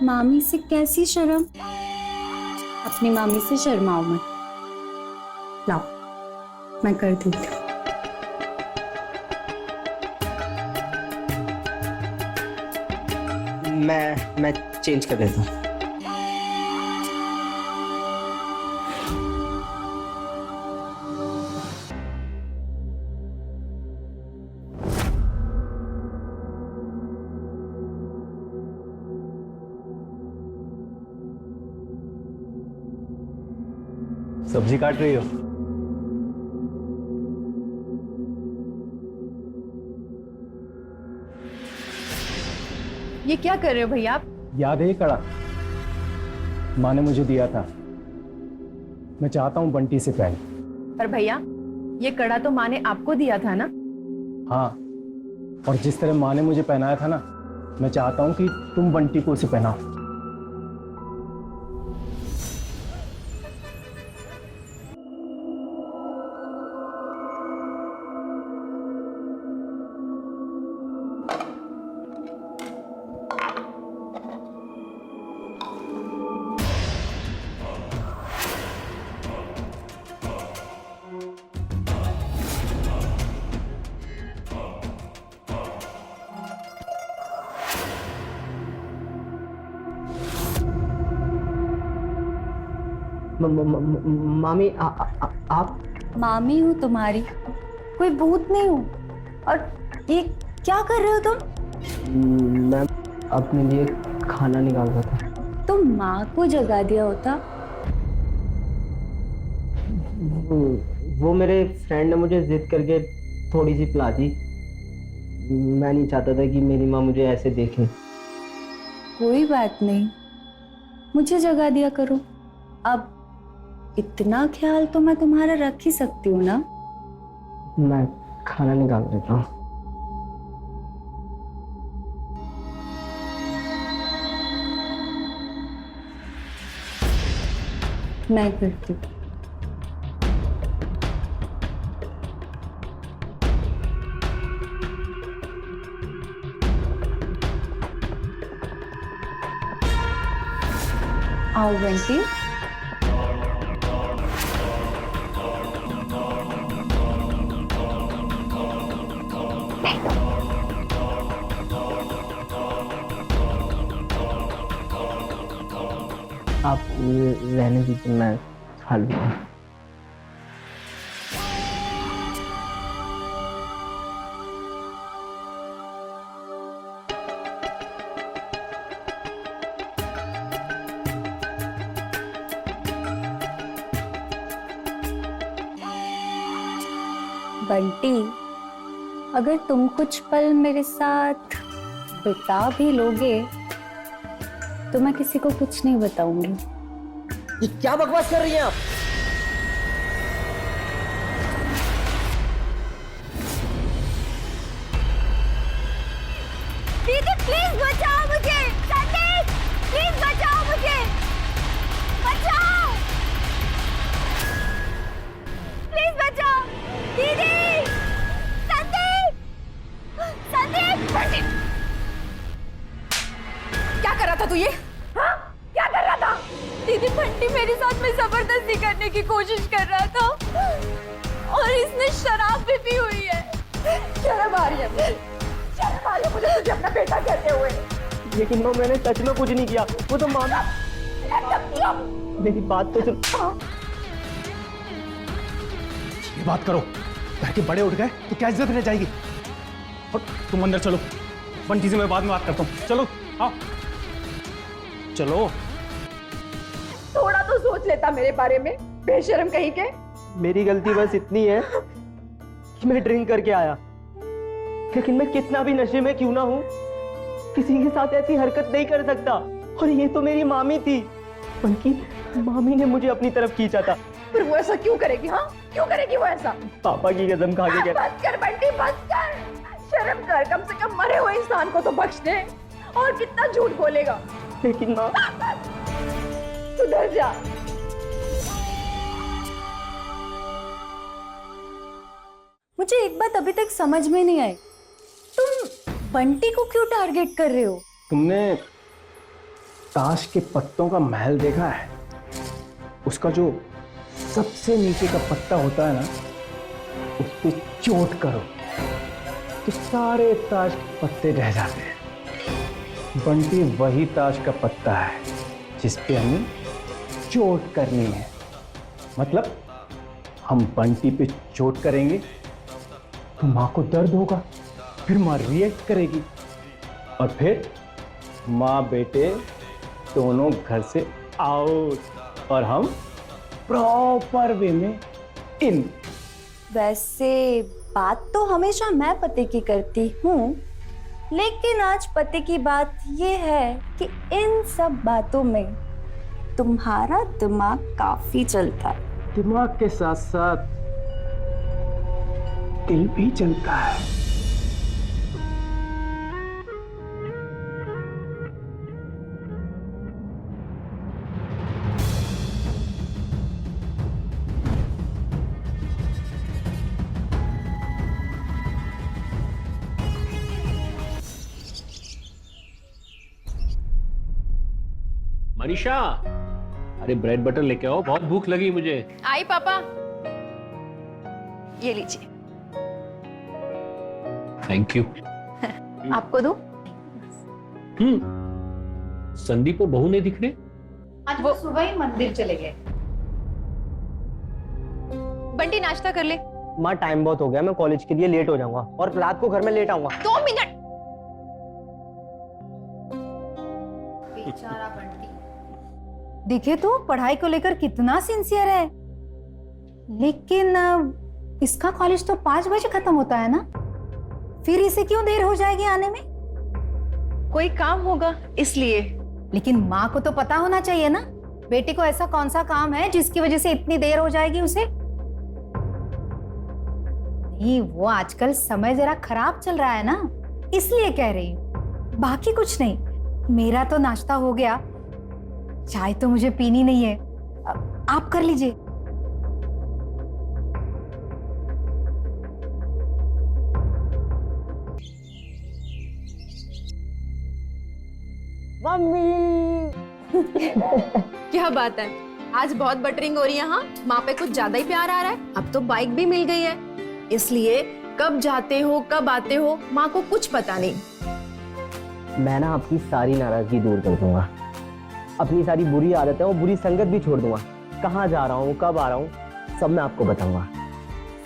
मामी से कैसी शर्म। अपनी मामी से शर्माओ मत। लाओ मैं कर देती हूँ। मैं चेंज कर देता हूँ। सब्जी काट रही हो? ये क्या कर रहे हो भैया आप? याद है ये कड़ा? माँ ने मुझे दिया था। मैं चाहता हूँ बंटी से पहन। पर भैया ये कड़ा तो माँ ने आपको दिया था ना? हाँ, और जिस तरह माँ ने मुझे पहनाया था ना, मैं चाहता हूँ कि तुम बंटी को उसे पहनाओ। मामी आप? मामी हूँ तुम्हारी, कोई भूत नहीं हूँ। और ये क्या कर रहे हो तुम? मैं अपने लिए खाना निकाल रहा था। तुम माँ को जगा दिया होता। वो मेरे फ्रेंड ने मुझे जिद करके थोड़ी सी पिला दी। मैं नहीं चाहता था कि मेरी माँ मुझे ऐसे देखे। कोई बात नहीं, मुझे जगा दिया करो। अब इतना ख्याल तो मैं तुम्हारा रख ही सकती हूँ ना। मैं खाना निकाल देता हूँ। मैं करती हूँ। आओ बंटी। आप रहने दीजिए, मैं खा लूँगा। बंटी, अगर तुम कुछ पल मेरे साथ बिता भी लोगे तो मैं किसी को कुछ नहीं बताऊंगी। ये क्या बकवास कर रही हैं आप? दीदी प्लीज बचाओ मुझे, संदीप प्लीज बचाओ मुझे, बचाओ, प्लीज बचाओ, दीदी, संदीप, संदीप, संदीप। क्या कर रहा था तू ये? हाँ? क्या कर रहा था? दीदी बंटी मेरे साथ में जबरदस्ती करने की कोशिश कर रहा था और इसने शराब भी पी हुई है। शर्म आ रही है मुझे, शर्म आ रही है मुझे तुझे अपना बेटा कहते हुए। लेकिन माँ मैंने सच में कुछ नहीं किया, वो तो माँ मेरी बात तो सुन। ये बात करो, घर के बड़े उठ गए तो क्या इज्जत रह जाएगी। और तुम अंदर चलो, बंटी से मैं बाद में बात करता हूँ। चलो आओ, चलो। थोड़ा तो सोच लेता मेरे बारे में, बेशर्म कहीं के। मेरी गलती बस इतनी है कि मैं ड्रिंक करके आया, लेकिन मैं कितना भी नशे में क्यों ना हूँ किसी के साथ ऐसी हरकत नहीं कर सकता। और ये तो मेरी मामी थी, बल्कि मामी ने मुझे अपनी तरफ खींचा था। फिर वो ऐसा क्यों करेगी? हाँ क्यों करेगी वो ऐसा? पापा की कसम खा के बस कर बंटी, बस कर, शर्म कर, कम से कम मरे हुए इंसान को तो बख्श दे। और कितना झूठ बोलेगा? लेकिन माँ सुधर जा। मुझे एक बात अभी तक समझ में नहीं आई, तुम बंटी को क्यों टारगेट कर रहे हो? तुमने ताश के पत्तों का महल देखा है? उसका जो सबसे नीचे का पत्ता होता है ना, उस पे चोट करो तो सारे ताश के पत्ते रह जाते हैं। बंटी वही ताश का पत्ता है जिस पे हमें चोट करनी है। मतलब हम बंटी पे चोट करेंगे तो माँ को दर्द होगा, फिर माँ रिएक्ट करेगी और फिर माँ बेटे दोनों घर से आउट और हम प्रॉपर वे में इन। वैसे बात तो हमेशा मैं पते की करती हूँ, लेकिन आज पते की बात ये है कि इन सब बातों में तुम्हारा दिमाग काफी चलता है। दिमाग के साथ साथ दिल भी चलता है। मनीषा, अरे ब्रेड बटर लेके आओ, बहुत भूख लगी मुझे। आई पापा, ये लीजिए। Thank you. आपको दूं? संदीप को बहू नहीं दिख रहे? आज वो सुबह ही मंदिर चले गए। बंटी नाश्ता कर ले। माँ टाइम बहुत हो गया, मैं कॉलेज के लिए लेट हो जाऊंगा और रात को घर में लेट आऊंगा। 2 मिनट। बेचारा बंटी, दिखे तो पढ़ाई को लेकर कितना सिंसियर है, लेकिन इसका कॉलेज तो 5 बजे खत्म होता है ना, फिर इसे क्यों देर हो जाएगी आने में? कोई काम होगा इसलिए। लेकिन माँ को तो पता होना चाहिए ना, बेटे को ऐसा कौन सा काम है जिसकी वजह से इतनी देर हो जाएगी उसे। नहीं, वो आजकल समय जरा खराब चल रहा है ना, इसलिए कह रही हूँ, बाकी कुछ नहीं। मेरा तो नाश्ता हो गया, चाय तो मुझे पीनी नहीं है, आप कर लीजिए। मम्मी क्या बात है, आज बहुत बटरिंग हो रही है। हाँ, माँ पे कुछ ज्यादा ही प्यार आ रहा है। अब तो बाइक भी मिल गई है, इसलिए कब जाते हो कब आते हो माँ को कुछ पता नहीं। मैं ना आपकी सारी नाराजगी दूर कर दूंगा। अपनी सारी बुरी आदतें और बुरी संगत भी छोड़ दूंगा। कहाँ जा रहा हूँ, कब आ रहा हूँ, सब मैं आपको बताऊंगा।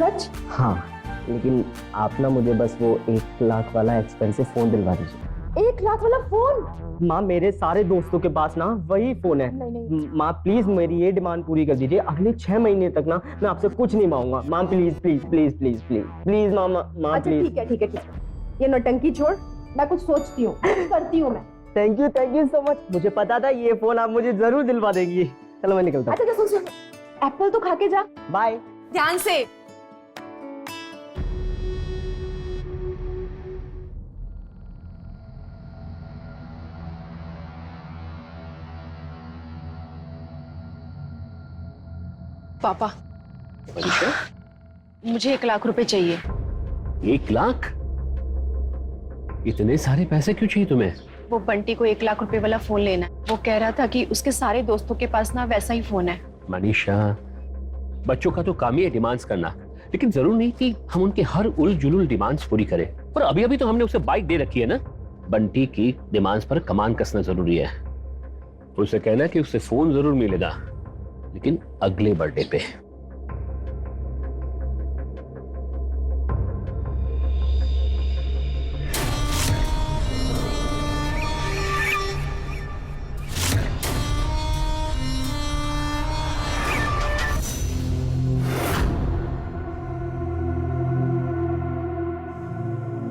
सच? हाँ, लेकिन आप ना मुझे बस वो 1 लाख वाला एक्सपेंसिव फोन दिलवा दीजिए। 1 लाख वाला फोन? माँ, मेरे सारे दोस्तों के पास ना वही फोन है। नहीं। माँ प्लीज मेरी ये डिमांड पूरी कर दीजिए। अगले 6 महीने तक ना मैं आपसे कुछ नहीं मांगूंगा। माँ please please please please please please माँ अच्छा प्लीज। ठीक है। ये नौटंकी छोड़, मैं कुछ सोचती हूँ, करती हूँ मैं। Thank you so much. मुझे पता था ये फोन आप मुझे जरूर दिलवा देंगी। चलो मैं निकलता हूँ। अच्छा सुन, एप्पल तो खा के जा। बाय। ध्यान से। पापा, मुझे 1 लाख रुपए चाहिए। 1 लाख? इतने सारे पैसे क्यों चाहिए तुम्हें? वो बंटी को 1 लाख रुपए वाला फोन लेना है। वो कह रहा था कि उसके सारे दोस्तों के पास ना वैसा ही फोन है। मनीषा, बच्चों का तो काम ही है डिमांड्स करना, लेकिन जरूर नहीं कि हम उनके हर उल जुलूल डिमांड्स पूरी करें। पर अभी अभी तो हमने उसे बाइक दे रखी है ना। बंटी की डिमांड्स पर कमान कसना जरूरी है। उसे कहना कि उसे फोन जरूर मिलेगा, लेकिन अगले बर्थडे पे।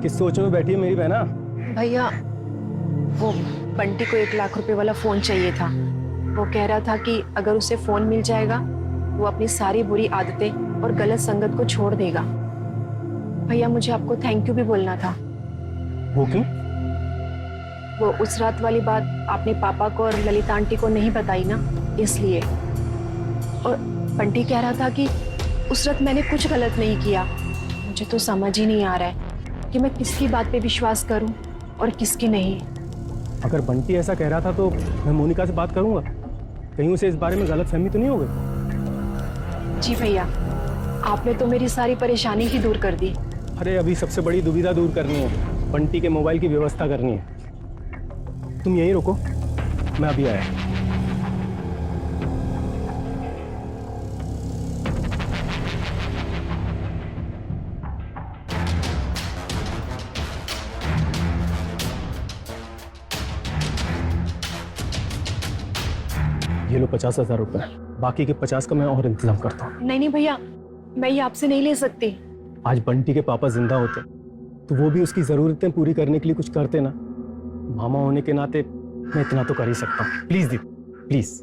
किस सोच में बैठी है मेरी बहना? भैया, वो बंटी को 1 लाख रुपए वाला फोन चाहिए था। वो कह रहा था कि अगर उसे फोन मिल जाएगा वो अपनी सारी बुरी आदतें और गलत संगत को छोड़ देगा। भैया, मुझे आपको थैंक यू भी बोलना था। वो क्यों? वो उस रात वाली बात आपने पापा को और ललिता आंटी को नहीं बताई ना, इसलिए। और बंटी कह रहा था कि उस रात मैंने कुछ गलत नहीं किया। मुझे तो समझ ही नहीं आ रहा है कि मैं किसकी बात पे विश्वास करूं और किसकी नहीं। अगर बंटी ऐसा कह रहा था तो मैं मोनिका से बात करूंगा। कहीं उसे इस बारे में गलतफहमी तो नहीं हो गई? जी भैया, आपने तो मेरी सारी परेशानी ही दूर कर दी। अरे अभी सबसे बड़ी दुविधा दूर करनी है, बंटी के मोबाइल की व्यवस्था करनी है। तुम यहीं रुको, मैं अभी आया। ये लो 50,000 रुपए, बाकी के 50 का मैं और इंतजाम करता हूँ। नहीं भैया, मैं ये आपसे नहीं ले सकती। आज बंटी के पापा जिंदा होते तो वो भी उसकी जरूरतें पूरी करने के लिए कुछ करते ना। मामा होने के नाते मैं इतना तो कर ही सकता हूँ। प्लीज दीदी, प्लीज।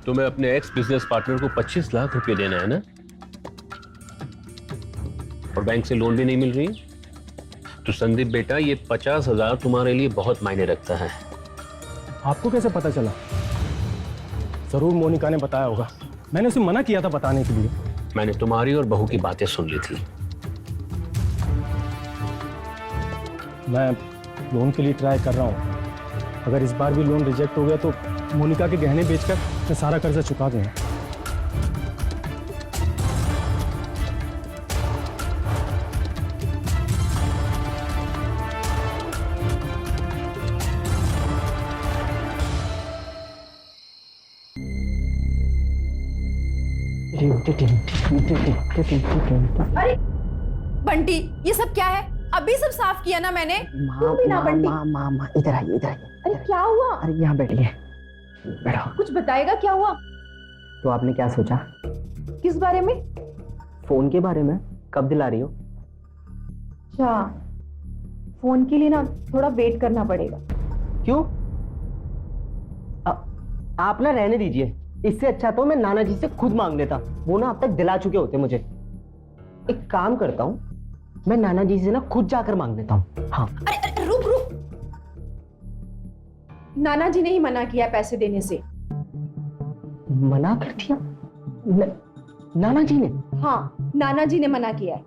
तुम्हें अपने एक्स बिजनेस पार्टनर को 25 लाख रुपए देना है ना, और बैंक से लोन भी नहीं मिल रही है, तो संदीप बेटा ये 50,000 तुम्हारे लिए बहुत मायने रखता है। आपको कैसे पता चला? जरूर मोनिका ने बताया होगा, मैंने उसे मना किया था बताने के लिए। मैंने तुम्हारी और बहू की बातें सुन ली थी। मैं लोन के लिए ट्राई कर रहा हूँ। अगर इस बार भी लोन रिजेक्ट हो गया तो मोनिका के गहने बेचकर मैं सारा कर्जा चुका दूंगा। अरे बंटी, ये सब क्या है? अभी सब साफ किया ना मैंने। माँ इधर आइए। अरे क्या हुआ? अरे यहाँ बैठिए, बैठो। कुछ बताएगा क्या हुआ? तो आपने क्या सोचा? किस बारे में? फोन के बारे में। कब दिला रही हो? अच्छा, फोन के लिए ना थोड़ा वेट करना पड़ेगा। क्यों? आप ना रहने दीजिए, इससे अच्छा तो मैं नाना जी से खुद मांग लेता। वो ना अब तक दिला चुके होते मुझे। एक काम करता हूँ, मैं नाना जी से ना खुद जाकर मांग लेता हूँ। हाँ। अरे रुक। नाना जी ने ही मना किया पैसे देने से। मना कर दिया? नाना जी ने? हाँ, नाना जी ने मना किया है।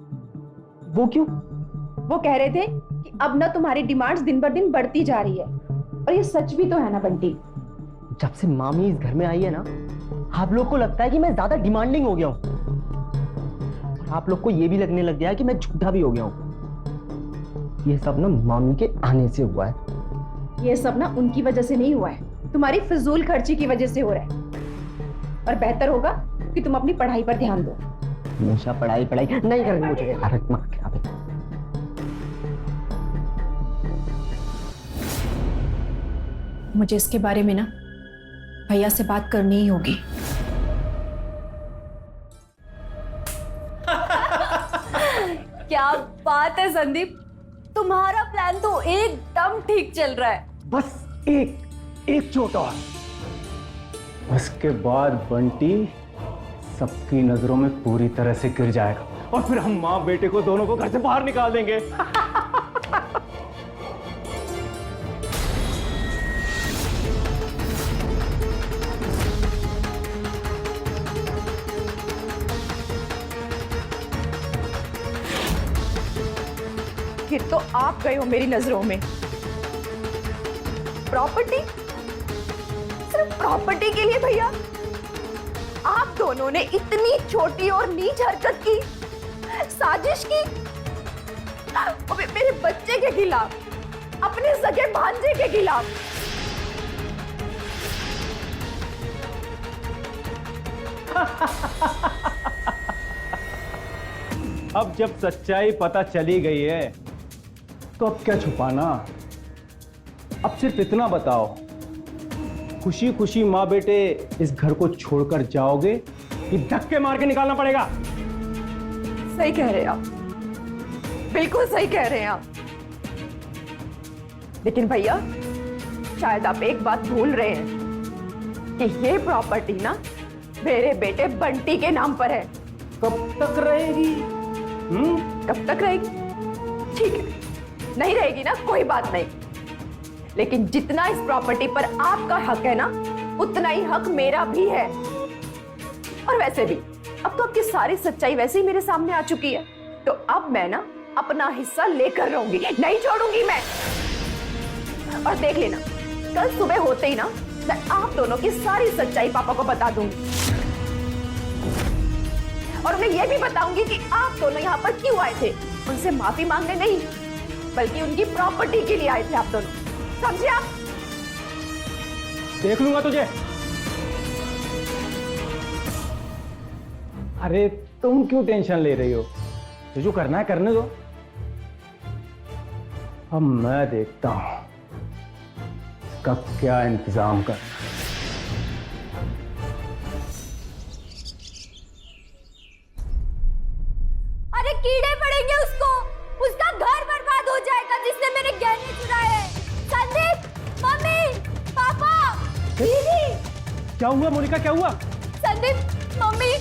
वो क्यों? वो कह रहे थे कि अब ना तुम्हारी डिमांड्स दिन बर दिन बढ़ती जा रही है। और ये सच भी तो है ना बंटी। जब से मामी इस घर में आई है ना, आप लोग को लगता है कि मैं ज्यादा डिमांडिंग हो गया हूँ। आप लोग को ये भी लगने लग गया है कि मैं झूठा भी हो गया हूँ। ये सब ना मामी के आने से हुआ है। ये सब ना उनकी वजह से नहीं हुआ है, तुम्हारी फिजूल खर्ची की वजह से हो रहा है। और बेहतर होगा कि तुम अपनी पढ़ाई पर ध्यान दो। हमेशा पढ़ाई पढ़ाई नहीं करेंगे मुझे। अरे दिमाग खराब है। मुझे इसके बारे में ना भैया से बात करनी ही होगी। क्या बात है संदीप, तुम्हारा प्लान तो एकदम ठीक चल रहा है। बस एक चोट और, उसके बाद बंटी सबकी नजरों में पूरी तरह से गिर जाएगा और फिर हम माँ बेटे को दोनों को घर से बाहर निकाल देंगे। फिर तो आप गए हो मेरी नजरों में। प्रॉपर्टी, सिर्फ प्रॉपर्टी के लिए भैया आप दोनों ने इतनी छोटी और नीच हरकत की, साजिश की मेरे बच्चे के खिलाफ, अपने सगे भांजे के खिलाफ। अब जब सच्चाई पता चली गई है तो अब क्या छुपाना। अब सिर्फ इतना बताओ, खुशी खुशी माँ बेटे इस घर को छोड़कर जाओगे कि धक्के मार के निकालना पड़ेगा? सही कह रहे हैं आप, बिल्कुल सही कह रहे हैं आप। लेकिन भैया शायद आप एक बात भूल रहे हैं कि ये प्रॉपर्टी ना मेरे बेटे बंटी के नाम पर है। कब तक रहेगी? कब तक रहेगी? ठीक है, नहीं रहेगी ना, कोई बात नहीं। लेकिन जितना इस प्रॉपर्टी पर आपका हक है ना, उतना ही हक मेरा भी है। और वैसे भी अब तो आपकी सारी सच्चाई वैसे ही मेरे सामने आ चुकी है, तो अब मैं ना अपना हिस्सा लेकर रहूंगी, नहीं छोड़ूंगी मैं। और देख लेना, कल सुबह होते ही ना मैं आप दोनों की सारी सच्चाई पापा को बता दूंगी और उन्हें यह भी बताऊंगी कि आप दोनों यहाँ पर क्यों आए थे। उनसे माफी मांगने नहीं, बल्कि उनकी प्रॉपर्टी के लिए आए थे आप दोनों, समझे आप? देख लूंगा तुझे। अरे तुम क्यों टेंशन ले रही हो? जो करना है करने दो, अब मैं देखता हूं इसका क्या इंतजाम कर। अरे कीड़े पड़ेंगे उसको, उसका घर बर्बाद हो जाएगा जिसने मेरे गहने चुराए हैं। संदीप, मम्मी, पापा, दीदी। क्या हुआ मोनिका, क्या हुआ? संदीप, मम्मी,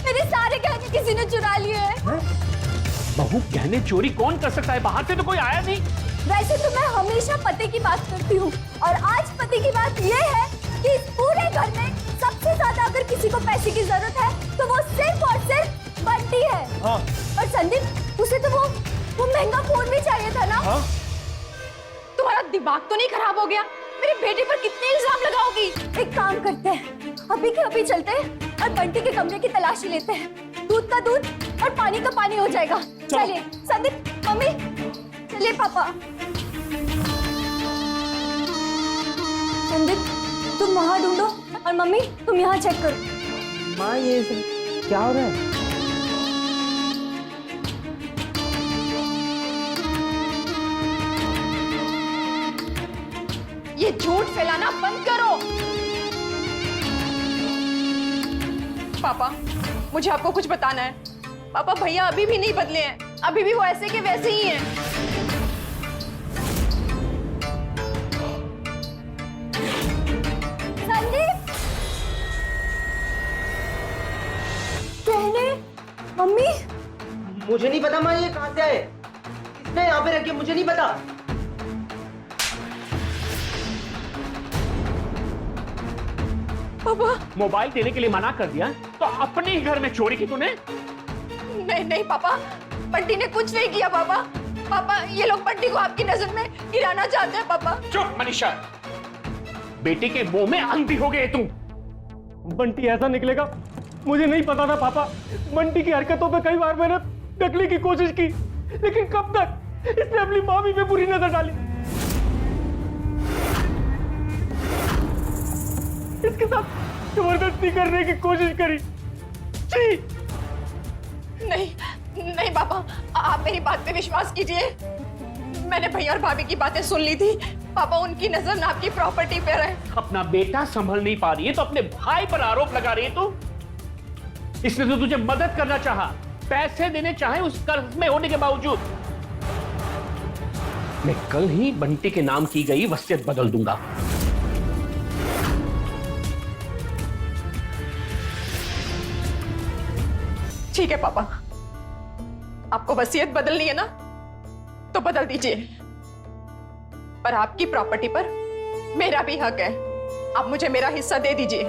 मेरे सारे गहने किसी ने चुरा लिए हैं। बहू, गहने चोरी कौन कर सकता है? बाहर से तो कोई आया नहीं। वैसे तो मैं हमेशा पति की बात करती हूँ, और आज पति की बात ये है कि इस पूरे घर में सबसे ज्यादा अगर किसी को पैसे की जरूरत है तो वो सिर्फ और सिर्फ बंटी है। हाँ। और संदीप, उसे तो वो महंगा फोन भी चाहिए था ना। हाँ? तुम्हारा दिमाग तो नहीं खराब हो गया? मेरे बेटे पर कितने इल्जाम लगाओगी? एक काम करते हैं, अभी के अभी चलते हैं और बंटी के कमरे की तलाशी लेते हैं। दूध का दूध और पानी का पानी हो जाएगा। चलिए संदीप, मम्मी, चलिए पापा। संदीप, तुम वहां ढूंढो और मम्मी तुम यहाँ चेक करो। माँ, ये सब क्या हो रहा है? ये झूठ फैलाना बंद करो। पापा, मुझे आपको कुछ बताना है। पापा, भैया अभी भी नहीं बदले हैं, अभी भी वो ऐसे के वैसे ही हैं। संदीप, गहने, मम्मी। मुझे नहीं पता माँ, ये कहाँ से आए? किसने यहाँ पे रखे? मुझे नहीं पता। पापा, मोबाइल देने के लिए मना कर दिया तो अपने ही घर में चोरी की तूने? नहीं नहीं पापा, बंटी ने कुछ नहीं किया। पापा, पापा, ये लोग बंटी को आपकी नजर में गिराना चाहते हैं। पापा चुप मनीषा, बेटे के मुंह में अंधी हो गए तुम। बंटी ऐसा निकलेगा मुझे नहीं पता था पापा। बंटी की हरकतों पे कई बार मैंने ढकने की कोशिश की, लेकिन कब तक इसने अपनी मामी पे बुरी नजर डाली। इसके साथ जबरदस्ती करने की कोशिश करी। जी नहीं नहीं पापा, आप मेरी बात पे विश्वास कीजिए। मैंने भैया और भाभी की बातें सुन ली थी। पापा, उनकी नजर ना आपकी प्रॉपर्टी पर है। अपना बेटा संभल नहीं पा रही है तो अपने भाई पर आरोप लगा रही है तू। इसने तो तुझे मदद करना चाहा, पैसे देने चाहे उस कर्ज में होने के बावजूद। मैं कल ही बंटी के नाम की गई वसीयत बदल दूंगा। ठीक है पापा, आपको वसीयत बदलनी है ना, तो बदल दीजिए, पर आपकी प्रॉपर्टी पर मेरा भी हक है। आप मुझे मेरा हिस्सा दे दीजिए।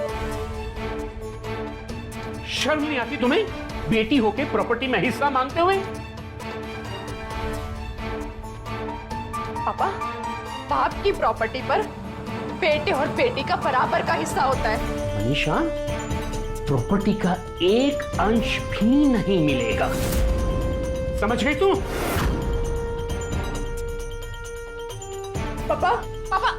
शर्म नहीं आती तुम्हें बेटी होके प्रॉपर्टी में हिस्सा मांगते हुए? पापा, बाप की प्रॉपर्टी पर बेटे और बेटी का बराबर का हिस्सा होता है। मनीषा, प्रॉपर्टी का एक अंश भी नहीं मिलेगा, समझ गई तू? पापा, पापा,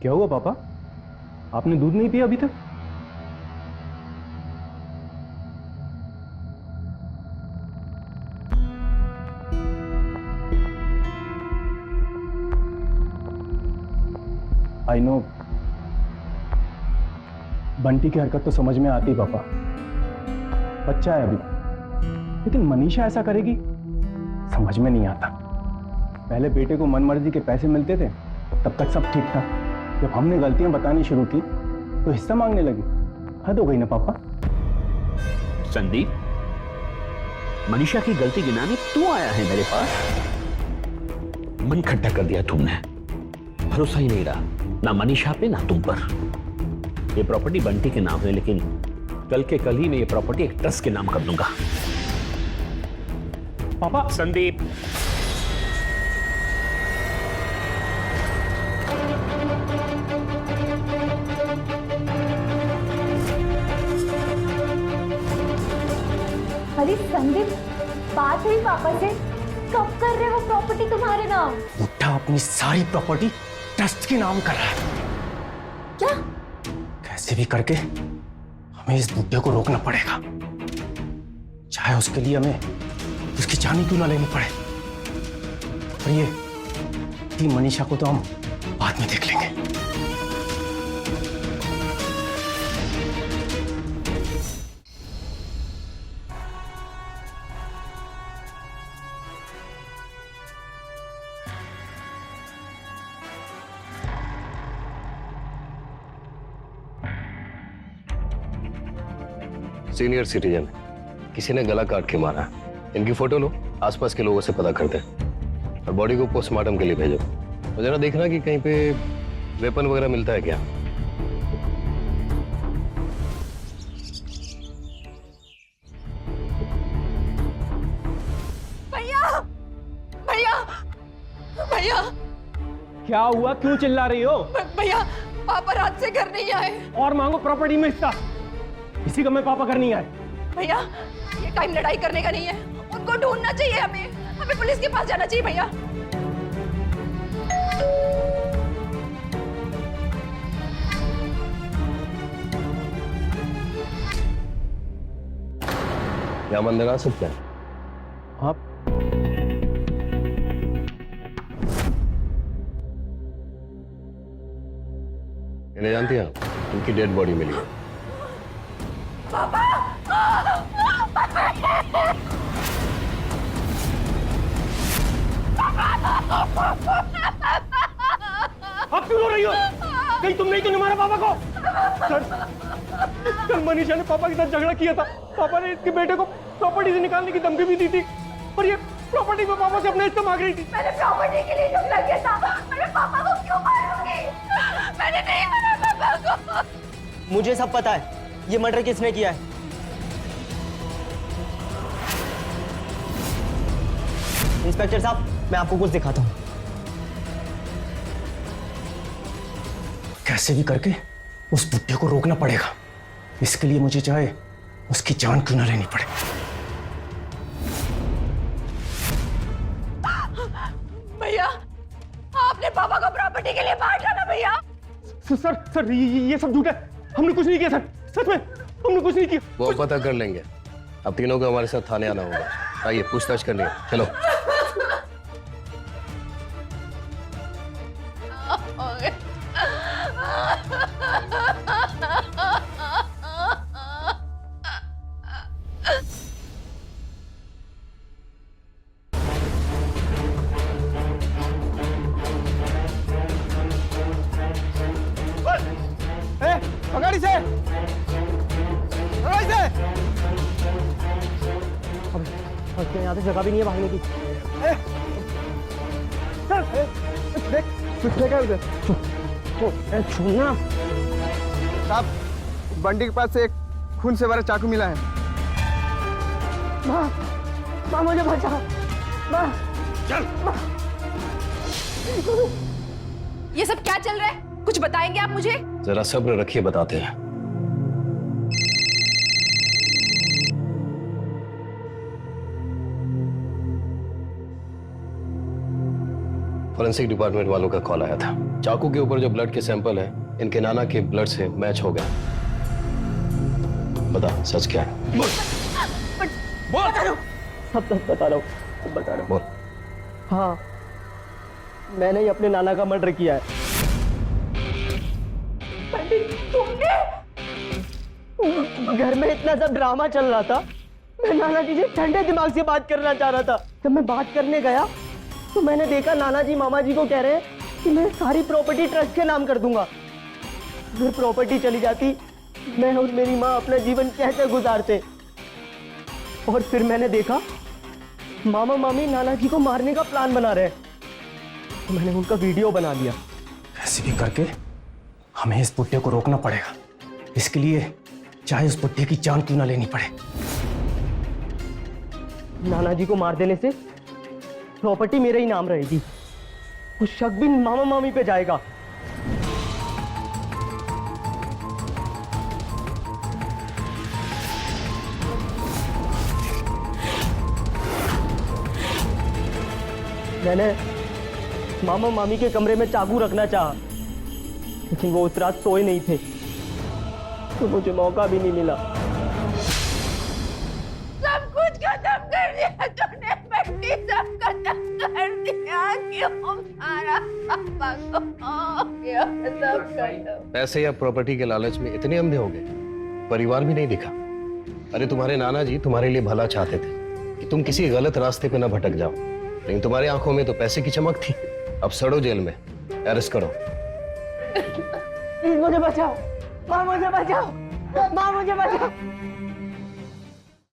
क्या हुआ पापा? आपने दूध नहीं पिया अभी तक? आई नो, बंटी की हरकत तो समझ में आती पापा, बच्चा है अभी, लेकिन मनीषा ऐसा करेगी समझ में नहीं आता। पहले बेटे को मनमर्जी के पैसे मिलते थे, तब तक सब ठीक था। जब हमने गलतियां बतानी शुरू की तो हिस्सा मांगने लगी। हद हो गई ना पापा। संदीप, मनीषा की गलती गिनाने तू आया है मेरे पास? मन खट्टा कर दिया तुमने। भरोसा ही नहीं रहा, ना मनीषा पे ना तुम पर। ये प्रॉपर्टी बंटी के नाम है, लेकिन कल के कल ही मैं ये प्रॉपर्टी एक ट्रस्ट के नाम कर दूंगा। पापा, संदीप, अरे संदीप, बात हुई पापा से? कब कर रहे हो प्रॉपर्टी तुम्हारे नाम? बुढ़ा अपनी सारी प्रॉपर्टी ट्रस्ट के नाम कर रहा है। क्या? कैसे भी करके हमें इस बुढ़े को रोकना पड़ेगा, चाहे उसके लिए हमें उसकी जान ही क्यों ना लेनी पड़े। और ये मनीषा को तो हम बाद में देख लेंगे। सीनियर सिटीजन, किसी ने गला काट के मारा। इनकी फोटो लो, आसपास के लोगों से पता करते हैं और बॉडी को पोस्टमार्टम के लिए भेजो। और जरा देखना कि कहीं पे वेपन वगैरह मिलता है क्या। भैया, भैया, भैया, क्या हुआ? क्यों चिल्ला रही हो? भैया, पापा रात से घर नहीं आए। और मांगो प्रॉपर्टी में हिस्सा। इसी का मैं पापा घर नहीं आए। भैया, ये टाइम लड़ाई करने का नहीं है। उनको ढूंढना चाहिए, हमें पुलिस के पास जाना चाहिए। भैया, क्या मंदिर आ सकते हैं? आप इन्हें जानती हैं? उनकी डेड बॉडी मिली है। आप क्यों रो रही हो? कहीं तुम नहीं तो नहीं मारा पापा को? कल मनीषा ने पापा के साथ झगड़ा किया था। पापा ने इसके बेटे को प्रॉपर्टी से निकालने की धमकी भी दी थी, और ये प्रॉपर्टी में पापा से अपना हिस्सा मांग रही थी। मैंने प्रॉपर्टी के लिए झगड़ा किया था। मेरे पापा को क्यों मारूंगी? मैंने नहीं मारा पापा को। मुझे सब पता है ये मर्डर किसने किया है। इंस्पेक्टर साहब, मैं आपको कुछ दिखाता हूँ। कैसे भी करके उस बुड्ढे को रोकना पड़ेगा। इसके लिए मुझे चाहे उसकी जान क्यों ना लेनी पड़े। भैया, आपने पापा को प्रॉपर्टी के लिए बाहर डाला भैया। सर ये सब झूठ है। हमने कुछ नहीं किया सर, सच में हमने कुछ नहीं किया। वो पता कर लेंगे। अब तीनों को हमारे साथ थाने आना होगा। आइए, पूछताछ करनी है, चलो। पकड़ी से, पकड़ी से। अब यहाँ पे जगह भी नहीं है भागने की। देख, छूना। साहब, बंटी के पास से एक खून से भरा चाकू मिला है। माँ मुझे बचा। माँ, चल। ये सब क्या चल रहा है? कुछ बताएंगे आप मुझे? जरा सब्र रखिए, बताते हैं। फॉरेंसिक डिपार्टमेंट वालों का कॉल आया था। चाकू के ऊपर जो ब्लड के सैंपल है, इनके नाना के ब्लड से मैच हो गया। बता, सच क्या है? सब बता रहा हूँ, बता रहा हूँ। बोल। हाँ, मैंने ही अपने नाना का मर्डर किया है। घर में इतना सब ड्रामा चल रहा था, मैं नाना जी से ठंडे दिमाग से बात करना चाह रहा था। जब मैं बात करने गया तो मैंने देखा नाना जी मामा जी को कह रहे हैं कि मैं सारी प्रॉपर्टी ट्रस्ट के नाम कर दूंगा। अगर प्रॉपर्टी चली जाती, मैं और मेरी माँ अपना जीवन कैसे गुजारते। और फिर मैंने देखा मामा मामी नाना जी को मारने का प्लान बना रहे हैं, तो मैंने उनका वीडियो बना लिया। कैसे भी करके हमें इस बुड्ढे को रोकना पड़ेगा। इसके लिए चाहे उस बुड्ढे की जान क्यों ना लेनी पड़े। नाना जी को मार देने से प्रॉपर्टी मेरे ही नाम रहेगी। कुछ शक भी मामा मामी पे जाएगा। मैंने मामा मामी के कमरे में चाकू रखना चाहा, लेकिन वो उस रात सोए नहीं थे, तो मुझे मौका भी नहीं मिला। सब कुछ खत्म कर दिया तूने बंटी, सब खत्म कर दिया। क्यों मारा पापा को? क्यों सब खत्म? पैसे या प्रॉपर्टी के लालच में इतने अंधे हो गए, परिवार भी नहीं दिखा। अरे तुम्हारे नाना जी तुम्हारे लिए भला चाहते थे कि तुम किसी गलत रास्ते पे ना भटक जाओ, लेकिन तुम्हारी आंखों में तो पैसे की चमक थी। अब सड़ो जेल में, अरेस्ट करो। मुझे बचाओ, माँ मुझे बचाओ, माँ मुझे बचाओ।